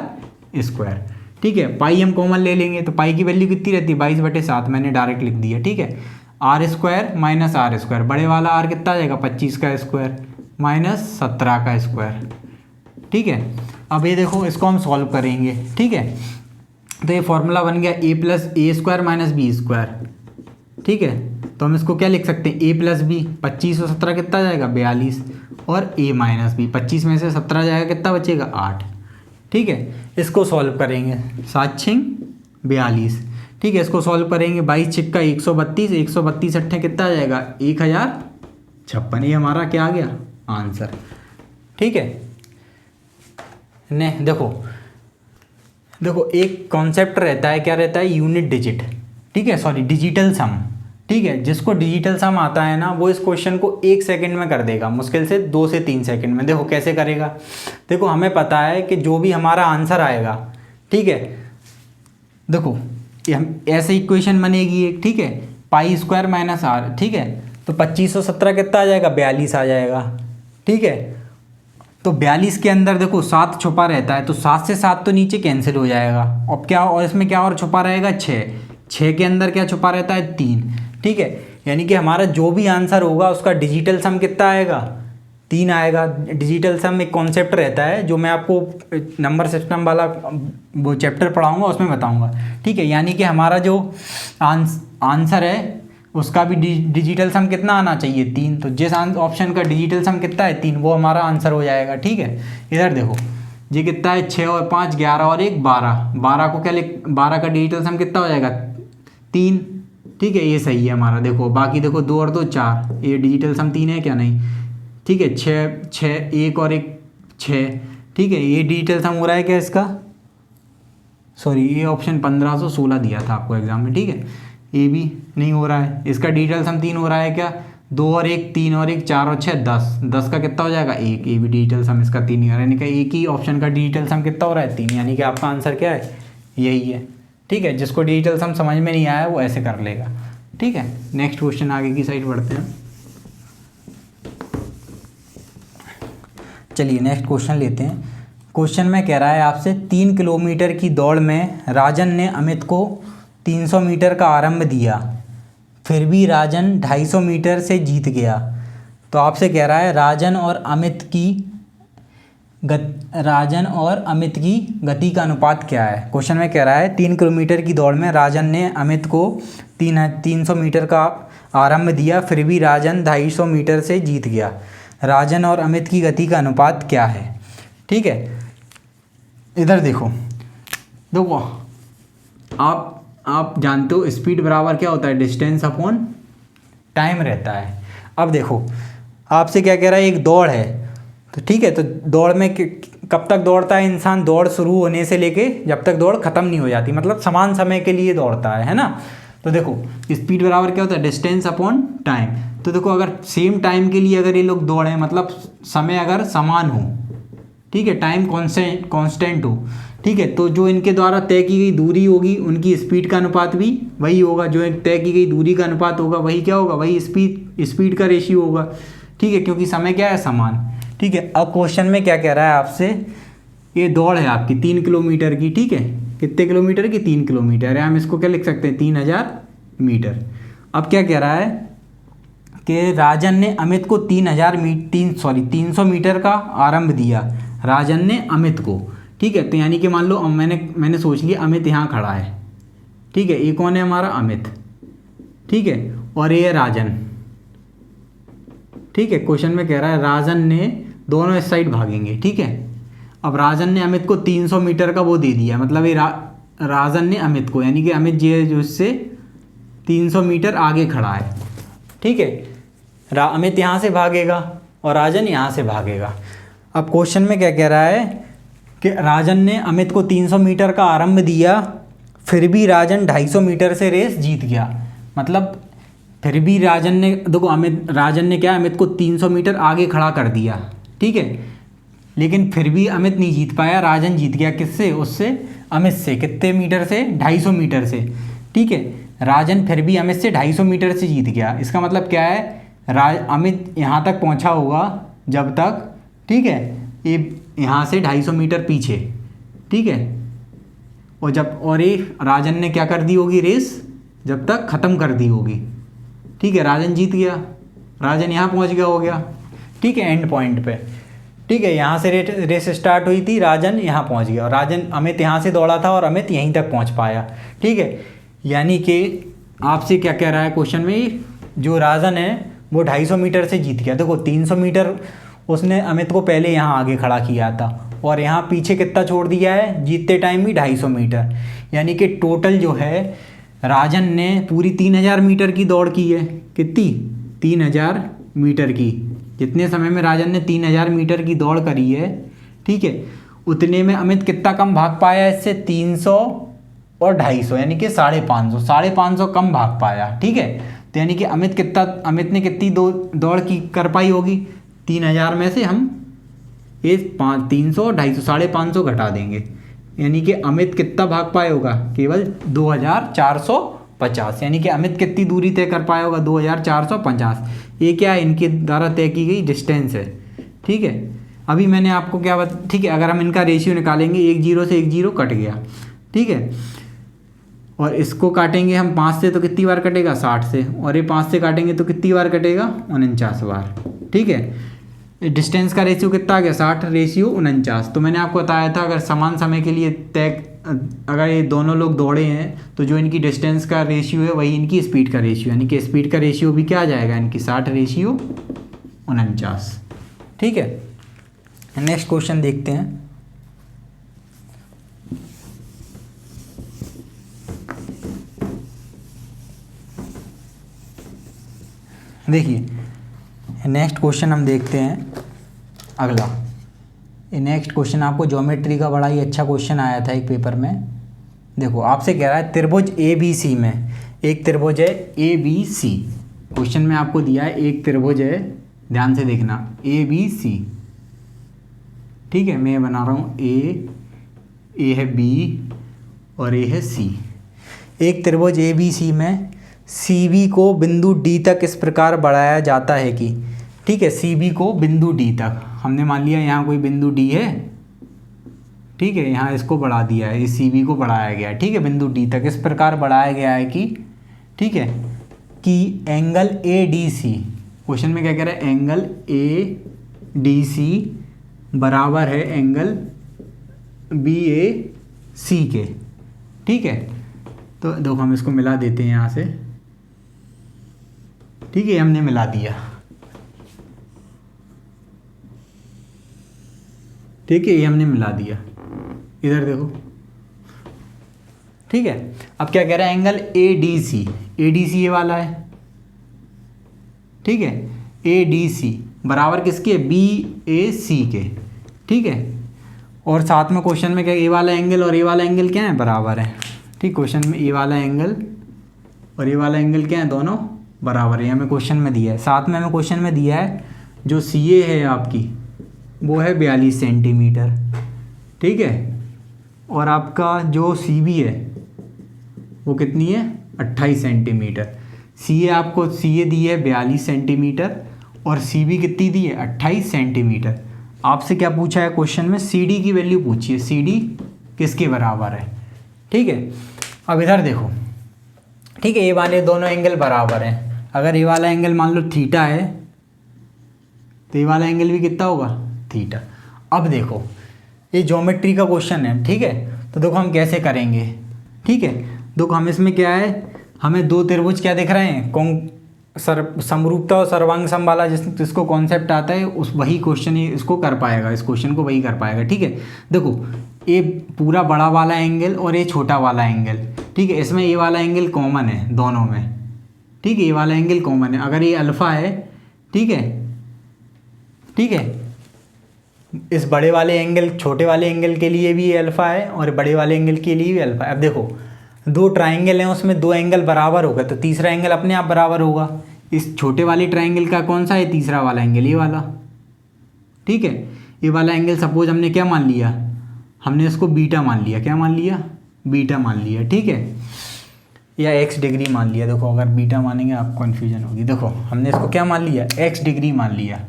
स्क्वायर। ठीक है, पाई हम कॉमन ले लेंगे तो पाई की वैल्यू कितनी रहती है, 22/7, मैंने डायरेक्ट लिख दिया। ठीक है, R square minus R square, बड़े वाला आर कितना आ जाएगा, 25 का स्क्वायर माइनस 17 का स्क्वायर। ठीक है, अब ये देखो, इसको हम सॉल्व करेंगे। ठीक है, तो ये फॉर्मूला बन गया a plus A square minus B square. ठीक है, तो हम इसको क्या लिख सकते हैं, a प्लस बी, 25 और 17 कितना जाएगा, 42, और a माइनस बी, 25 में से 17 जाएगा, कितना बचेगा, 8। ठीक है, इसको सॉल्व करेंगे, 7 6 42। ठीक है, इसको सॉल्व करेंगे, 22 छिक्का 132, 132 अट्ठे कितना आ जाएगा, 1056। ये हमारा क्या आ गया, आंसर। ठीक है, ने देखो एक कॉन्सेप्ट रहता है, क्या रहता है, यूनिट डिजिट। ठीक है, सॉरी, डिजिटल सम। ठीक है, जिसको डिजिटल सम आता है ना, वो इस क्वेश्चन को 1 सेकंड में कर देगा, मुश्किल से 2 से 3 सेकंड में। देखो कैसे करेगा, देखो हमें पता है कि जो भी हमारा आंसर आएगा, ठीक है, देखो ये हम ऐसे इक्वेशन बनेगी एक। ठीक है, पाई स्क्वायर माइनस आर। ठीक है, तो 25 और 17 कितना आ जाएगा, 42 आ जाएगा। ठीक है, तो 42 के अंदर देखो 7 छुपा रहता है, तो 7 से 7 तो नीचे कैंसिल हो जाएगा। अब क्या, और इसमें क्या और छुपा रहेगा, 6 के अंदर क्या छुपा रहता है, 3। ठीक है, यानी कि हमारा जो भी आंसर होगा उसका डिजिटल सम कितना आएगा, 3 आएगा। डिजिटल सम एक कॉन्सेप्ट रहता है जो मैं आपको नंबर सिस्टम वाला वो चैप्टर पढ़ाऊंगा, उसमें बताऊंगा। ठीक है, यानी कि हमारा जो आंसर है उसका भी डिजिटल सम कितना आना चाहिए, 3। तो जिस ऑप्शन का डिजिटल सम कितना है, 3, वो हमारा आंसर हो जाएगा। ठीक है, इधर देखो ये कितना है, 6 और 5 11 और 1 12। 12 को क्या 12 का डिजिटल सम कितना हो जाएगा, 3। ठीक है, ये सही है हमारा। देखो बाकी देखो 2 और 2 4, ये डिजिटल सम 3 है क्या, नहीं। ठीक है, 6 1 और 1 6। ठीक है, ये डिजिटल सम हो रहा है क्या इसका, सॉरी ये ऑप्शन 1516 दिया था आपको एग्जाम में। ठीक है, ये भी नहीं हो रहा है, इसका डिजिटल सम 3 हो रहा है क्या, 2 और 1 3 और 1 4 और 6 10। 10 का कितना हो जाएगा, 1। ये भी डिजिटल सम इसका 3 ही हो रहा है, यानी कि एक ही ऑप्शन का डिजिटल सम कितना हो रहा है, 3। यानी कि आपका आंसर क्या है, यही है। ठीक है, जिसको डिजिटल सम समझ में नहीं आया वो ऐसे कर लेगा। ठीक है, नेक्स्ट क्वेश्चन आगे की साइड बढ़ते हैं। चलिए नेक्स्ट क्वेश्चन लेते हैं। क्वेश्चन में कह रहा है आपसे, 3 किलोमीटर की दौड़ में राजन ने अमित को 300 मीटर का आरंभ दिया, फिर भी राजन 250 मीटर से जीत गया। तो आपसे कह रहा है राजन और अमित की गति का अनुपात क्या है। क्वेश्चन में कह रहा है 3 किलोमीटर की दौड़ में राजन ने अमित को 300 मीटर का आरंभ दिया, फिर भी राजन 250 मीटर से जीत गया। राजन और अमित की गति का अनुपात क्या है। ठीक है, इधर देखो आप जानते हो स्पीड बराबर क्या होता है, डिस्टेंस अपॉन टाइम रहता है। अब देखो आपसे क्या कह रहा है, एक दौड़ है, तो ठीक है, तो दौड़ में कब तक दौड़ता है इंसान, दौड़ शुरू होने से लेके जब तक दौड़ खत्म नहीं हो जाती, मतलब समान समय के लिए दौड़ता है ना। तो देखो स्पीड बराबर क्या होता है, डिस्टेंस अपॉन टाइम। तो देखो अगर सेम टाइम के लिए अगर ये लोग दौड़ें, मतलब समय अगर समान हो, ठीक है, टाइम कांस्टेंट हो, ठीक है, तो जो इनके द्वारा तय की गई दूरी होगी उनकी स्पीड का अनुपात भी वही होगा। जो तय की गई दूरी का अनुपात होगा वही क्या होगा, वही स्पीड का रेशियो होगा। ठीक है, क्योंकि समय क्या है, समान। ठीक है, अब क्वेश्चन में क्या कह रहा है आपसे, ये दौड़ है आपकी 3 किलोमीटर की। ठीक है, कितने किलोमीटर की, 3 किलोमीटर है, हम इसको क्या लिख सकते हैं, 3000 मीटर। अब क्या कह रहा है कि राजन ने अमित को 300 मीटर का आरंभ दिया, राजन ने अमित को। ठीक है, तो यानी कि मान लो मैंने सोच लिया अमित यहाँ खड़ा है। ठीक है, ये कौन है हमारा, अमित। ठीक है, और ये है राजन। ठीक है, क्वेश्चन में कह रहा है राजन ने, दोनों इस साइड भागेंगे। ठीक है, अब राजन ने अमित को 300 मीटर का वो दे दिया, मतलब ये राजन ने अमित को, यानी कि अमित जो इससे 300 मीटर आगे खड़ा है। ठीक है, अमित यहाँ से भागेगा और राजन यहाँ से भागेगा। अब क्वेश्चन में क्या कह रहा है कि राजन ने अमित को 300 मीटर का आरंभ दिया, फिर भी राजन 250 मीटर से रेस जीत गया। मतलब फिर भी राजन ने, देखो राजन ने क्या, अमित को 300 मीटर आगे खड़ा कर दिया। ठीक है, लेकिन फिर भी अमित नहीं जीत पाया, राजन जीत गया। किससे, उससे, अमित से। कितने मीटर से, 250 मीटर से। ठीक है, राजन फिर भी अमित से 250 मीटर से जीत गया। इसका मतलब क्या है, अमित यहाँ तक पहुँचा होगा जब तक, ठीक है, ये यहाँ से 250 मीटर पीछे। ठीक है, और ये राजन ने क्या कर दी होगी रेस, जब तक ख़त्म कर दी होगी। ठीक है, राजन जीत गया, राजन यहाँ पहुँच गया हो गया। ठीक है, एंड पॉइंट पे। ठीक है, यहाँ से रेस स्टार्ट हुई थी, राजन यहाँ पहुँच गया, और अमित यहाँ से दौड़ा था और अमित यहीं तक पहुँच पाया। ठीक है, यानी कि आपसे क्या कह रहा है क्वेश्चन में, जो राजन है वो 250 मीटर से जीत गया। देखो 300 मीटर उसने अमित को पहले यहाँ आगे खड़ा किया था, और यहाँ पीछे कितना छोड़ दिया है, जीतते टाइम भी 250 मीटर। यानी कि टोटल जो है राजन ने पूरी 3000 मीटर की दौड़ की है। कितनी, 3000 मीटर की। जितने समय में राजन ने 3000 मीटर की दौड़ करी है, ठीक है, उतने में अमित कितना कम भाग पाया इससे, 300 और 250, यानी कि 550 कम भाग पाया। ठीक है, तो यानी कि अमित ने कितनी दौड़ की कर पाई होगी, 3000 में से हम ये 300 250 550 घटा देंगे, यानी कि अमित कितना भाग पाया होगा, केवल 2450। यानी कि अमित कितनी दूरी तय कर पाया होगा, 2450। ये क्या है, इनके द्वारा तय की गई डिस्टेंस है। ठीक है, अभी मैंने आपको क्या ठीक है, अगर हम इनका रेशियो निकालेंगे, 1 0 से 1 0 कट गया। ठीक है, और इसको काटेंगे हम 5 से तो कितनी बार कटेगा, 60 से, और ये 5 से काटेंगे तो कितनी बार कटेगा, 49 बार। ठीक है, डिस्टेंस का रेशियो कितना आ गया, 60 रेशियो 49। तो मैंने आपको बताया था अगर समान समय के लिए अगर ये दोनों लोग दौड़े हैं तो जो इनकी डिस्टेंस का रेशियो है वही इनकी स्पीड का रेशियो, यानी कि स्पीड का रेशियो भी क्या आ जाएगा, इनकी 60 रेशियो 49। ठीक है, नेक्स्ट क्वेश्चन देखते हैं। देखिए नेक्स्ट क्वेश्चन हम देखते हैं अगला। नेक्स्ट क्वेश्चन आपको ज्योमेट्री का बड़ा ही अच्छा क्वेश्चन आया था एक पेपर में। देखो आपसे कह रहा है त्रिभुज ABC में, एक त्रिभुज है ABC। क्वेश्चन में आपको दिया है एक त्रिभुज है, ध्यान से देखना, ABC। ठीक है, मैं बना रहा हूँ A है B और A है C। एक त्रिभुज ABC में CB को बिंदु D तक इस प्रकार बढ़ाया जाता है कि, ठीक है, CB को बिंदु D तक, हमने मान लिया यहाँ कोई बिंदु D है। ठीक है, यहाँ इसको बढ़ा दिया है, इस CB को बढ़ाया गया है। ठीक है, बिंदु D तक इस प्रकार बढ़ाया गया है कि, ठीक है, कि एंगल ADC, क्वेश्चन में क्या कह रहा है, एंगल ADC बराबर है एंगल BAC के। ठीक है, तो देखो हम इसको मिला देते हैं यहाँ से। ठीक है, हमने मिला दिया। ठीक है, ये हमने मिला दिया, इधर देखो। ठीक है, अब क्या कह रहा है, एंगल ADC ये वाला है। ठीक है, ADC बराबर किसके, BAC के। ठीक है, और साथ में क्वेश्चन में क्या, ए वाला एंगल और ए वाला एंगल क्या है, बराबर है। ठीक, क्वेश्चन में ए वाला एंगल और ए वाला एंगल क्या है, दोनों बराबर है, हमें क्वेश्चन में दिया है। साथ में हमें क्वेश्चन में दिया है जो CA है आपकी, वो है 42 सेंटीमीटर। ठीक है, और आपका जो CB है वो कितनी है, 28 सेंटीमीटर। CA आपको CA दी है 42 सेंटीमीटर और सी बी कितनी दी है 28 सेंटीमीटर। आपसे क्या पूछा है क्वेश्चन में, सी डी की वैल्यू पूछी है, सी डी किसके बराबर है। ठीक है, अब इधर देखो, ठीक है, ये वाले दोनों एंगल बराबर हैं। अगर ये वाला एंगल मान लो थीटा है तो ये वाला एंगल भी कितना होगा, थीटा। अब देखो ये ज्योमेट्री का क्वेश्चन है, ठीक है, तो देखो हम कैसे करेंगे। ठीक है, देखो हम इसमें क्या है, हमें दो त्रिभुज क्या दिख रहे हैं, समरूपता और सर्वांग सम वाला जिसको कॉन्सेप्ट आता है उस वही क्वेश्चन इसको कर पाएगा, इस क्वेश्चन को वही कर पाएगा। ठीक है, देखो ये पूरा बड़ा वाला एंगल और ये छोटा वाला एंगल, ठीक है, इसमें ये वाला एंगल कॉमन है दोनों में। ठीक है, ये वाला एंगल कॉमन है। अगर ये अल्फ़ा है, ठीक है, ठीक है, इस बड़े वाले एंगल छोटे वाले एंगल के लिए भी ये अल्फ़ा है और बड़े वाले एंगल के लिए भी अल्फ़ा है। अब देखो दो ट्राइंगल हैं, उसमें दो एंगल बराबर होगा तो तीसरा एंगल अपने आप बराबर होगा। इस छोटे वाले ट्राइंगल का कौन सा है तीसरा वाला एंगल, ये वाला। ठीक है, ये वाला एंगल सपोज हमने क्या मान लिया, हमने इसको बीटा मान लिया, क्या मान लिया, बीटा मान लिया। ठीक है, या एक्स डिग्री मान लिया। देखो अगर बीटा मानेंगे आपको कन्फ्यूजन होगी। देखो हमने इसको क्या मान लिया, एक्स डिग्री मान लिया।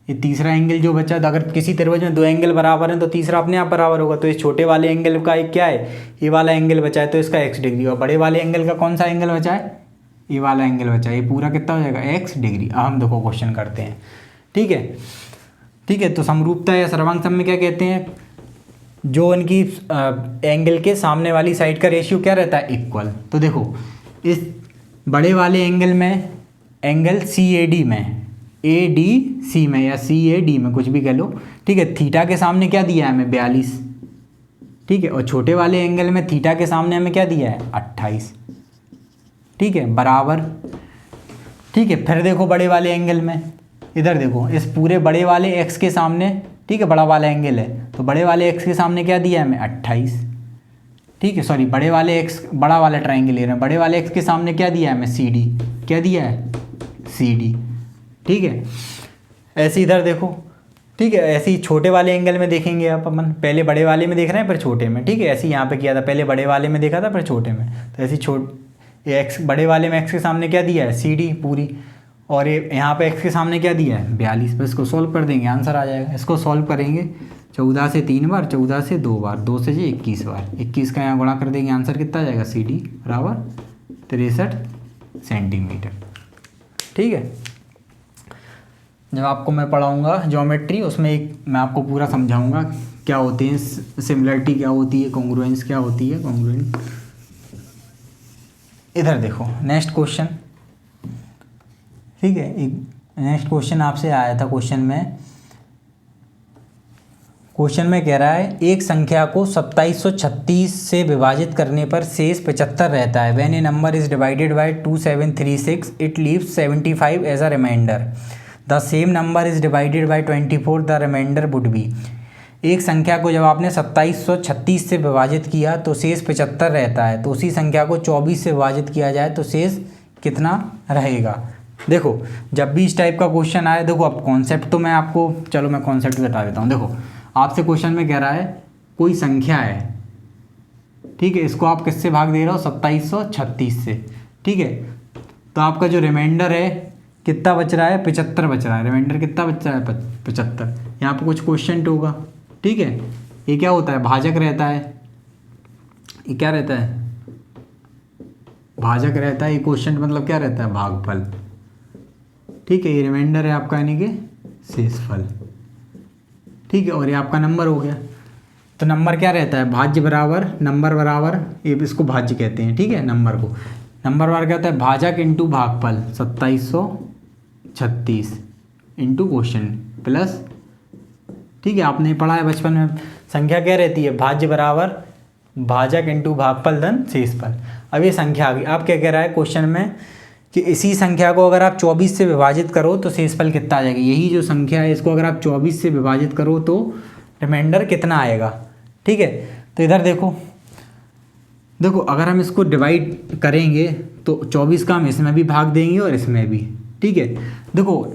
ये तीसरा एंगल जो बचा, तो अगर किसी त्रिभुज में दो एंगल बराबर हैं तो तीसरा अपने आप बराबर होगा। तो इस छोटे वाले एंगल का एक क्या है, ये वाला एंगल बचा है तो इसका एक्स डिग्री, और बड़े वाले एंगल का कौन सा एंगल बचा है, ये वाला एंगल बचा है। ये पूरा कितना हो जाएगा, एक्स डिग्री। अब हम देखो क्वेश्चन करते हैं। ठीक है, ठीक है, तो समरूपता या सर्वांग सम में क्या कहते हैं, जो इनकी एंगल के सामने वाली साइड का रेशियो क्या रहता है, इक्वल। तो देखो इस बड़े वाले एंगल में, एंगल सी ए डी में, ए डी सी में या सी ए डी में कुछ भी कह लो। ठीक है, थीटा के सामने क्या दिया है हमें, 42। ठीक है, और छोटे वाले एंगल में थीटा के सामने हमें क्या दिया है, 28। ठीक है, बराबर। ठीक है, फिर देखो बड़े वाले एंगल में, इधर देखो इस पूरे बड़े वाले एक्स के सामने, ठीक है, बड़ा वाला एंगल है तो बड़े वाले एक्स के सामने क्या दिया है हमें, 28। ठीक है, सॉरी बड़े वाले एक्स, बड़ा वाला ट्राइंगल ले रहे हैं, बड़े वाले एक्स के सामने क्या दिया है हमें, सी डी, क्या दिया है, सी डी। ठीक है, ऐसे इधर देखो। ठीक है, ऐसे ही छोटे वाले एंगल में देखेंगे आप, अपन पहले बड़े वाले में देख रहे हैं फिर छोटे में। ठीक है, ऐसे ही यहाँ पे किया था, पहले बड़े वाले में देखा था फिर छोटे में। तो ऐसे एक्स, बड़े वाले में एक्स के सामने क्या दिया है, सी डी पूरी, और ये यहाँ पे एक्स के सामने क्या दिया है, 42। बस इसको सॉल्व कर देंगे, आंसर आ जाएगा। इसको सॉल्व करेंगे 14 से 3 बार, 14 से 2 बार, 2 से 21 बार, 21 का यहाँ गुणा कर देंगे, आंसर कितना आ जाएगा, सी डी बराबर 63 सेंटीमीटर। ठीक है, जब आपको मैं पढ़ाऊँगा ज्योमेट्री, उसमें एक मैं आपको पूरा समझाऊँगा क्या होते हैं, सिमिलरिटी क्या होती है, कॉन्ग्रुएंस क्या होती है, कॉन्ग्रुएंट। इधर देखो नेक्स्ट क्वेश्चन। ठीक है, एक नेक्स्ट क्वेश्चन आपसे आया था। क्वेश्चन में कह रहा है एक संख्या को 2736 से विभाजित करने पर शेष 75 रहता है। When a number is divided by 2736 it leaves 75 as a remainder. The same number is divided by 24 the remainder would be. एक संख्या को जब आपने 2736 से विभाजित किया तो शेष 75 रहता है, तो उसी संख्या को 24 से विभाजित किया जाए तो शेष कितना रहेगा। देखो जब भी इस टाइप का क्वेश्चन आए, देखो अब कॉन्सेप्ट तो मैं आपको, चलो मैं कॉन्सेप्ट बता देता हूँ। देखो आपसे क्वेश्चन में कह रहा है कोई संख्या है, ठीक है, इसको आप किससे भाग दे रहे हो, 2736 से। ठीक है, तो आपका जो रिमाइंडर है कितना बच रहा है, 75 बच रहा है। रिमाइंडर कितना बच रहा है, 75। यहाँ पर कुछ क्वेश्चन होगा। ठीक है, ये क्या होता है, भाजक रहता है। ये क्या रहता है, भाजक रहता है। ये क्वेश्चन मतलब क्या रहता है, भागफल। ठीक है, ये रिमाइंडर है आपका, यानी कि शेषफल। ठीक है, और ये आपका नंबर हो गया। तो नंबर क्या रहता है, भाज्य बराबर नंबर बराबर, ये इसको भाज्य कहते हैं। ठीक है, नंबर को, नंबर बराबर क्या होता है, भाजक इंटू भागफल 2736 इंटू क्वेश्चन प्लस। ठीक है, आपने पढ़ा है बचपन में, संख्या क्या रहती है, भाज्य बराबर भाजक इंटू भागफल धन शेषफल। अब ये संख्या आ गई। आप क्या कह रहा है क्वेश्चन में कि इसी संख्या को अगर आप 24 से विभाजित करो तो शेषफल कितना आ जाएगा। यही जो संख्या है इसको अगर आप 24 से विभाजित करो तो रिमाइंडर कितना आएगा। ठीक है, तो इधर देखो, देखो अगर हम इसको डिवाइड करेंगे तो 24 का हम इसमें भी भाग देंगे और इसमें भी। ठीक है, देखो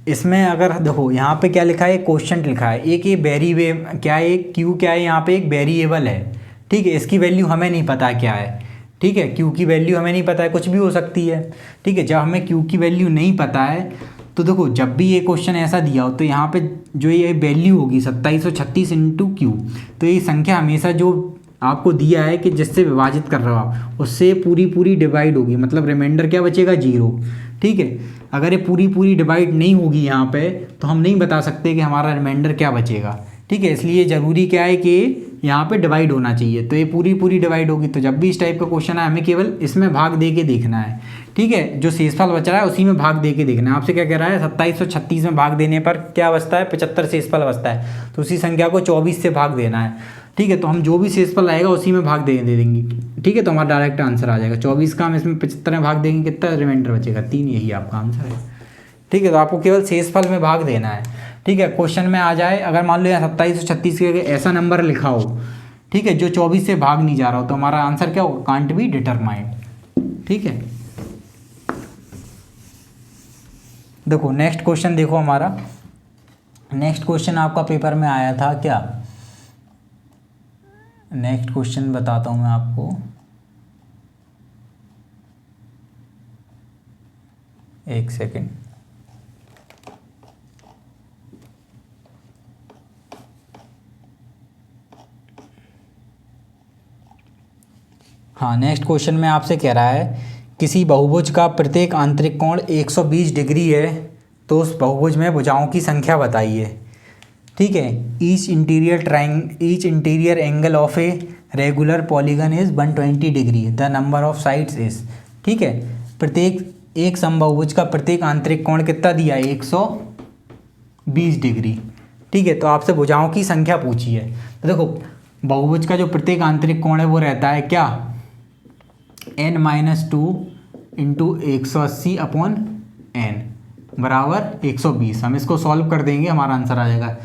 इसमें अगर देखो यहाँ पे क्या लिखा है, क्वेश्चन लिखा है, एक ये वेरिएबल क्या है, क्यू क्या है, यहाँ पे एक वेरिएबल है। ठीक है, इसकी वैल्यू हमें नहीं पता क्या है। ठीक है, क्यू की वैल्यू हमें नहीं पता है, कुछ भी हो सकती है। ठीक है, जब हमें क्यू की वैल्यू नहीं पता है तो देखो जब भी ये क्वेश्चन ऐसा दिया हो तो यहाँ पे जो ये वैल्यू होगी 2736 इंटू क्यू, तो ये संख्या हमेशा जो आपको दिया है कि जिससे विभाजित कर रहे हो आप उससे पूरी पूरी डिवाइड होगी, मतलब रिमाइंडर क्या बचेगा 0। ठीक है, अगर ये पूरी पूरी डिवाइड नहीं होगी यहाँ पे तो हम नहीं बता सकते कि हमारा रिमाइंडर क्या बचेगा। ठीक है, इसलिए ज़रूरी क्या है कि यहाँ पे डिवाइड होना चाहिए, तो ये पूरी पूरी डिवाइड होगी। तो जब भी इस टाइप का क्वेश्चन है हमें केवल इसमें भाग दे के देखना है। ठीक है, जो शेषफल बच रहा है उसी में भाग दे के देखना है। आपसे क्या कह रहा है 2736 में भाग देने पर क्या बचता है 75 शेषफल बचता है, तो उसी संख्या को 24 से भाग देना है। ठीक है, तो हम जो भी शेषफल आएगा उसी में भाग दे देंगे। ठीक है, तो हमारा डायरेक्ट आंसर आ जाएगा 24 का हम इसमें 75 में भाग देंगे, कितना रिमाइंडर बचेगा 3, यही आपका आंसर है। ठीक है, तो आपको केवल शेषफल में भाग देना है। ठीक है, क्वेश्चन में आ जाए अगर मान लो यहाँ 2736 के ऐसा नंबर लिखा हो, ठीक है, जो 24 से भाग नहीं जा रहा हो, तो हमारा आंसर क्या होगा, कांट बी डिटरमाइंड। ठीक है, देखो नेक्स्ट क्वेश्चन देखो हमारा, नेक्स्ट क्वेश्चन आपका पेपर में आया था क्या, नेक्स्ट क्वेश्चन बताता हूँ मैं आपको। एक सेकेंड, हाँ नेक्स्ट क्वेश्चन में आपसे कह रहा है किसी बहुभुज का प्रत्येक आंतरिक कोण 120 डिग्री है, तो उस बहुभुज में भुजाओं की संख्या बताइए। ठीक है, each interior angle of a regular polygon is 120 degree, the number of sides is. ठीक है, प्रत्येक एक समबाहुभुज का प्रत्येक आंतरिक कोण कितना दिया है 120 डिग्री। ठीक है, तो आपसे भुजाओं की संख्या पूछी है। तो देखो बहुभुज का जो प्रत्येक आंतरिक कोण है वो रहता है क्या n-2 इंटू 180 अपॉन n बराबर 120। हम इसको सॉल्व कर देंगे, हमारा आंसर आ जाएगा।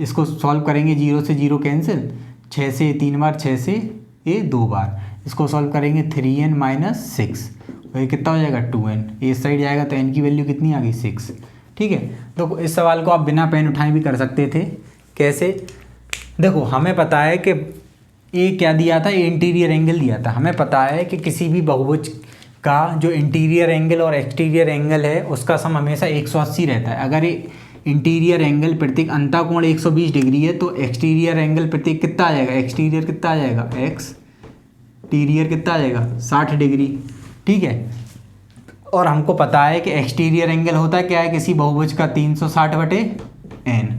इसको सॉल्व करेंगे, 0 से 0 कैंसिल, 6 से 3 बार, 6 से ये 2 बार। इसको सॉल्व करेंगे 3n माइनस 6, ये कितना हो जाएगा 2n। इस साइड जाएगा तो n की वैल्यू कितनी आ गई 6। ठीक है, तो इस सवाल को आप बिना पेन उठाए भी कर सकते थे। कैसे, देखो हमें पता है कि ये क्या दिया था, इंटीरियर एंगल दिया था। हमें पता है कि किसी भी बहुभुज का जो इंटीरियर एंगल और एक्सटीरियर एंगल है उसका सम हमेशा 180 रहता है। अगर ये इंटीरियर एंगल प्रत्येक अंतःकोण 120 डिग्री है तो एक्सटीरियर एंगल प्रत्येक कितना आ जाएगा, एक्सटीरियर कितना आ जाएगा, एक्सटीरियर कितना आ जाएगा 60 डिग्री। ठीक है, और हमको पता है कि एक्सटीरियर एंगल होता है क्या है किसी बहुभुज का 360/n,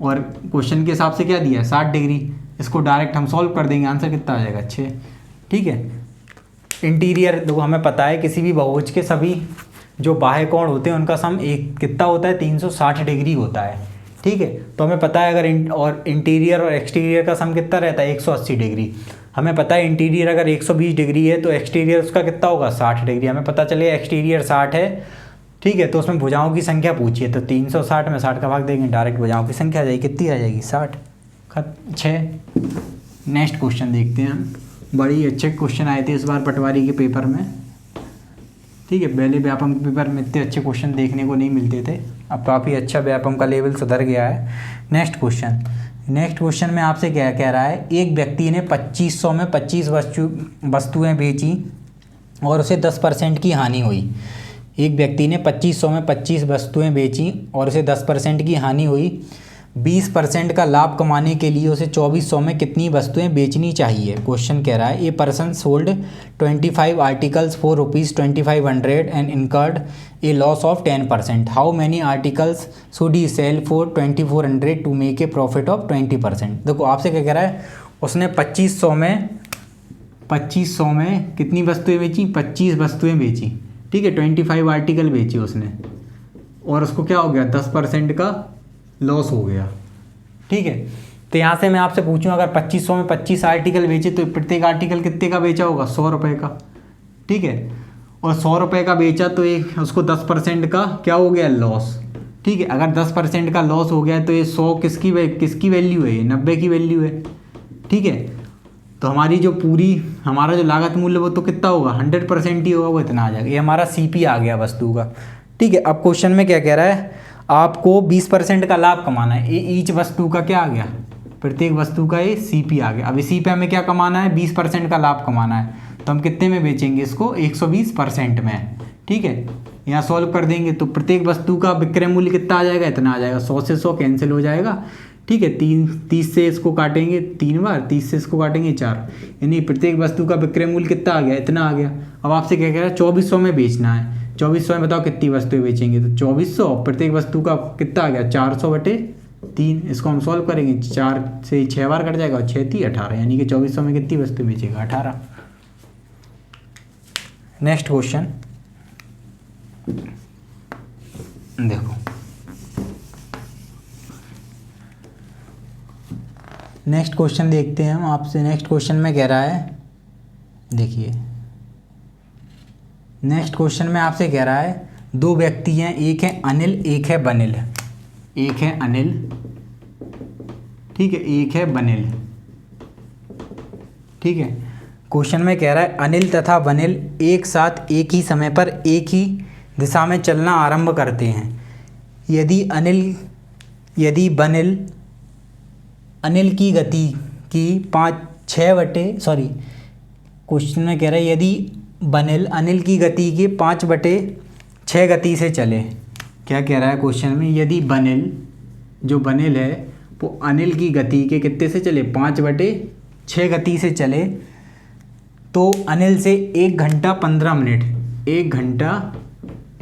और क्वेश्चन के हिसाब से क्या दिया है 60 डिग्री। इसको डायरेक्ट हम सॉल्व कर देंगे, आंसर कितना आ जाएगा 6। ठीक है, इंटीरियर देखो हमें पता है किसी भी बहुभुज के सभी जो बाह्य कोण होते हैं उनका सम एक कितना होता है 360 डिग्री होता है। ठीक है, तो हमें पता है अगर और इंटीरियर और एक्सटीरियर का सम कितना रहता है 180 डिग्री। हमें पता है इंटीरियर अगर 120 डिग्री है तो एक्सटीरियर उसका कितना होगा 60 डिग्री। हमें पता चले एक्सटीरियर 60 है। ठीक है, तो उसमें भुजाओं की संख्या पूछिए, तो 360 में 60 का भाग देंगे, डायरेक्ट भुजाओं की संख्या आ जाएगी, कितनी आ जाएगी 60 6। नेक्स्ट क्वेश्चन देखते हैं हम। बड़ी अच्छे क्वेश्चन आए थे इस बार पटवारी के पेपर में। ठीक है, पहले व्यापम के पेपर में इतने अच्छे क्वेश्चन देखने को नहीं मिलते थे, अब काफ़ी अच्छा व्यापम का लेवल सुधर गया है। नेक्स्ट क्वेश्चन में आपसे क्या कह रहा है, एक व्यक्ति ने 2500 में 25 वस्तुएं बेची और उसे 10% की हानि हुई। एक व्यक्ति ने 2500 में 25 वस्तुएं बेची और उसे 10% की हानि हुई। 20% का लाभ कमाने के लिए उसे 2400 में कितनी वस्तुएं बेचनी चाहिए। क्वेश्चन कह रहा है a person sold 25 articles for ₹2500 and incurred a loss of 10%। How many articles should he sell for 2400 to make a profit of 20%। देखो आपसे क्या कह रहा है, उसने 2500 में कितनी वस्तुएं बेची, 25 वस्तुएं बेची। ठीक है, 25 आर्टिकल बेची उसने और उसको क्या हो गया 10% का लॉस हो गया। ठीक है, तो यहाँ से मैं आपसे पूछूं अगर 2500 में 25 आर्टिकल बेचे तो प्रत्येक आर्टिकल कितने का बेचा होगा 100 रुपये का। ठीक है, और 100 रुपये का बेचा तो एक उसको 10% का क्या हो गया लॉस। ठीक है, अगर 10% का लॉस हो गया तो ये 100 किसकी वैल्यू है, ये 90 की वैल्यू है। ठीक है, तो हमारी जो हमारा जो लागत मूल्य वो तो कितना होगा 100% ही होगा, वो इतना आ जाएगा। ये हमारा CP आ गया वस्तु का। ठीक है, अब क्वेश्चन में क्या कह रहा है, आपको 20% का लाभ कमाना है। ये ईच वस्तु का क्या आ गया, प्रत्येक वस्तु का ये CP आ गया। अब इसी पे हमें क्या कमाना है 20% का लाभ कमाना है, तो हम कितने में बेचेंगे इसको 120% में। ठीक है, यहाँ सॉल्व कर देंगे तो प्रत्येक वस्तु का विक्रय मूल्य कितना आ जाएगा, इतना आ जाएगा। 100 से 100 कैंसिल हो जाएगा, ठीक है। 30 से इसको काटेंगे 3 बार, 30 से इसको काटेंगे 4, यानी प्रत्येक वस्तु का विक्रय मूल्य कितना आ गया, इतना आ गया। अब आपसे क्या कह रहा है, 2400 में बेचना है। 2400 में बताओ कितनी वस्तुएं बेचेंगे, तो 2400 प्रत्येक वस्तु का कितना आ गया, 400/3। इसको हम सॉल्व करेंगे, 4 से 6 बार कट जाएगा और 6 × 3 = 18, यानी कि 2400 में कितनी वस्तु बेचेगा, 18। नेक्स्ट क्वेश्चन देखो, नेक्स्ट क्वेश्चन देखते हैं हम आपसे। नेक्स्ट क्वेश्चन में कह रहा है, देखिए नेक्स्ट क्वेश्चन में आपसे कह रहा है 2 व्यक्ति हैं, एक है अनिल एक है बनिल। एक है अनिल, ठीक है, एक है बनिल, ठीक है। क्वेश्चन में कह रहा है अनिल तथा बनिल एक साथ एक ही समय पर एक ही दिशा में चलना आरंभ करते हैं। यदि बनिल अनिल की गति की क्वेश्चन में कह रहा है यदि बनिल अनिल की गति के 5/6 गति से चले। क्या कह रहा है क्वेश्चन में, यदि बनिल, जो बनिल है वो अनिल की गति के कितने से चले, 5/6 गति से चले, तो अनिल से 1 घंटा 15 मिनट, 1 घंटा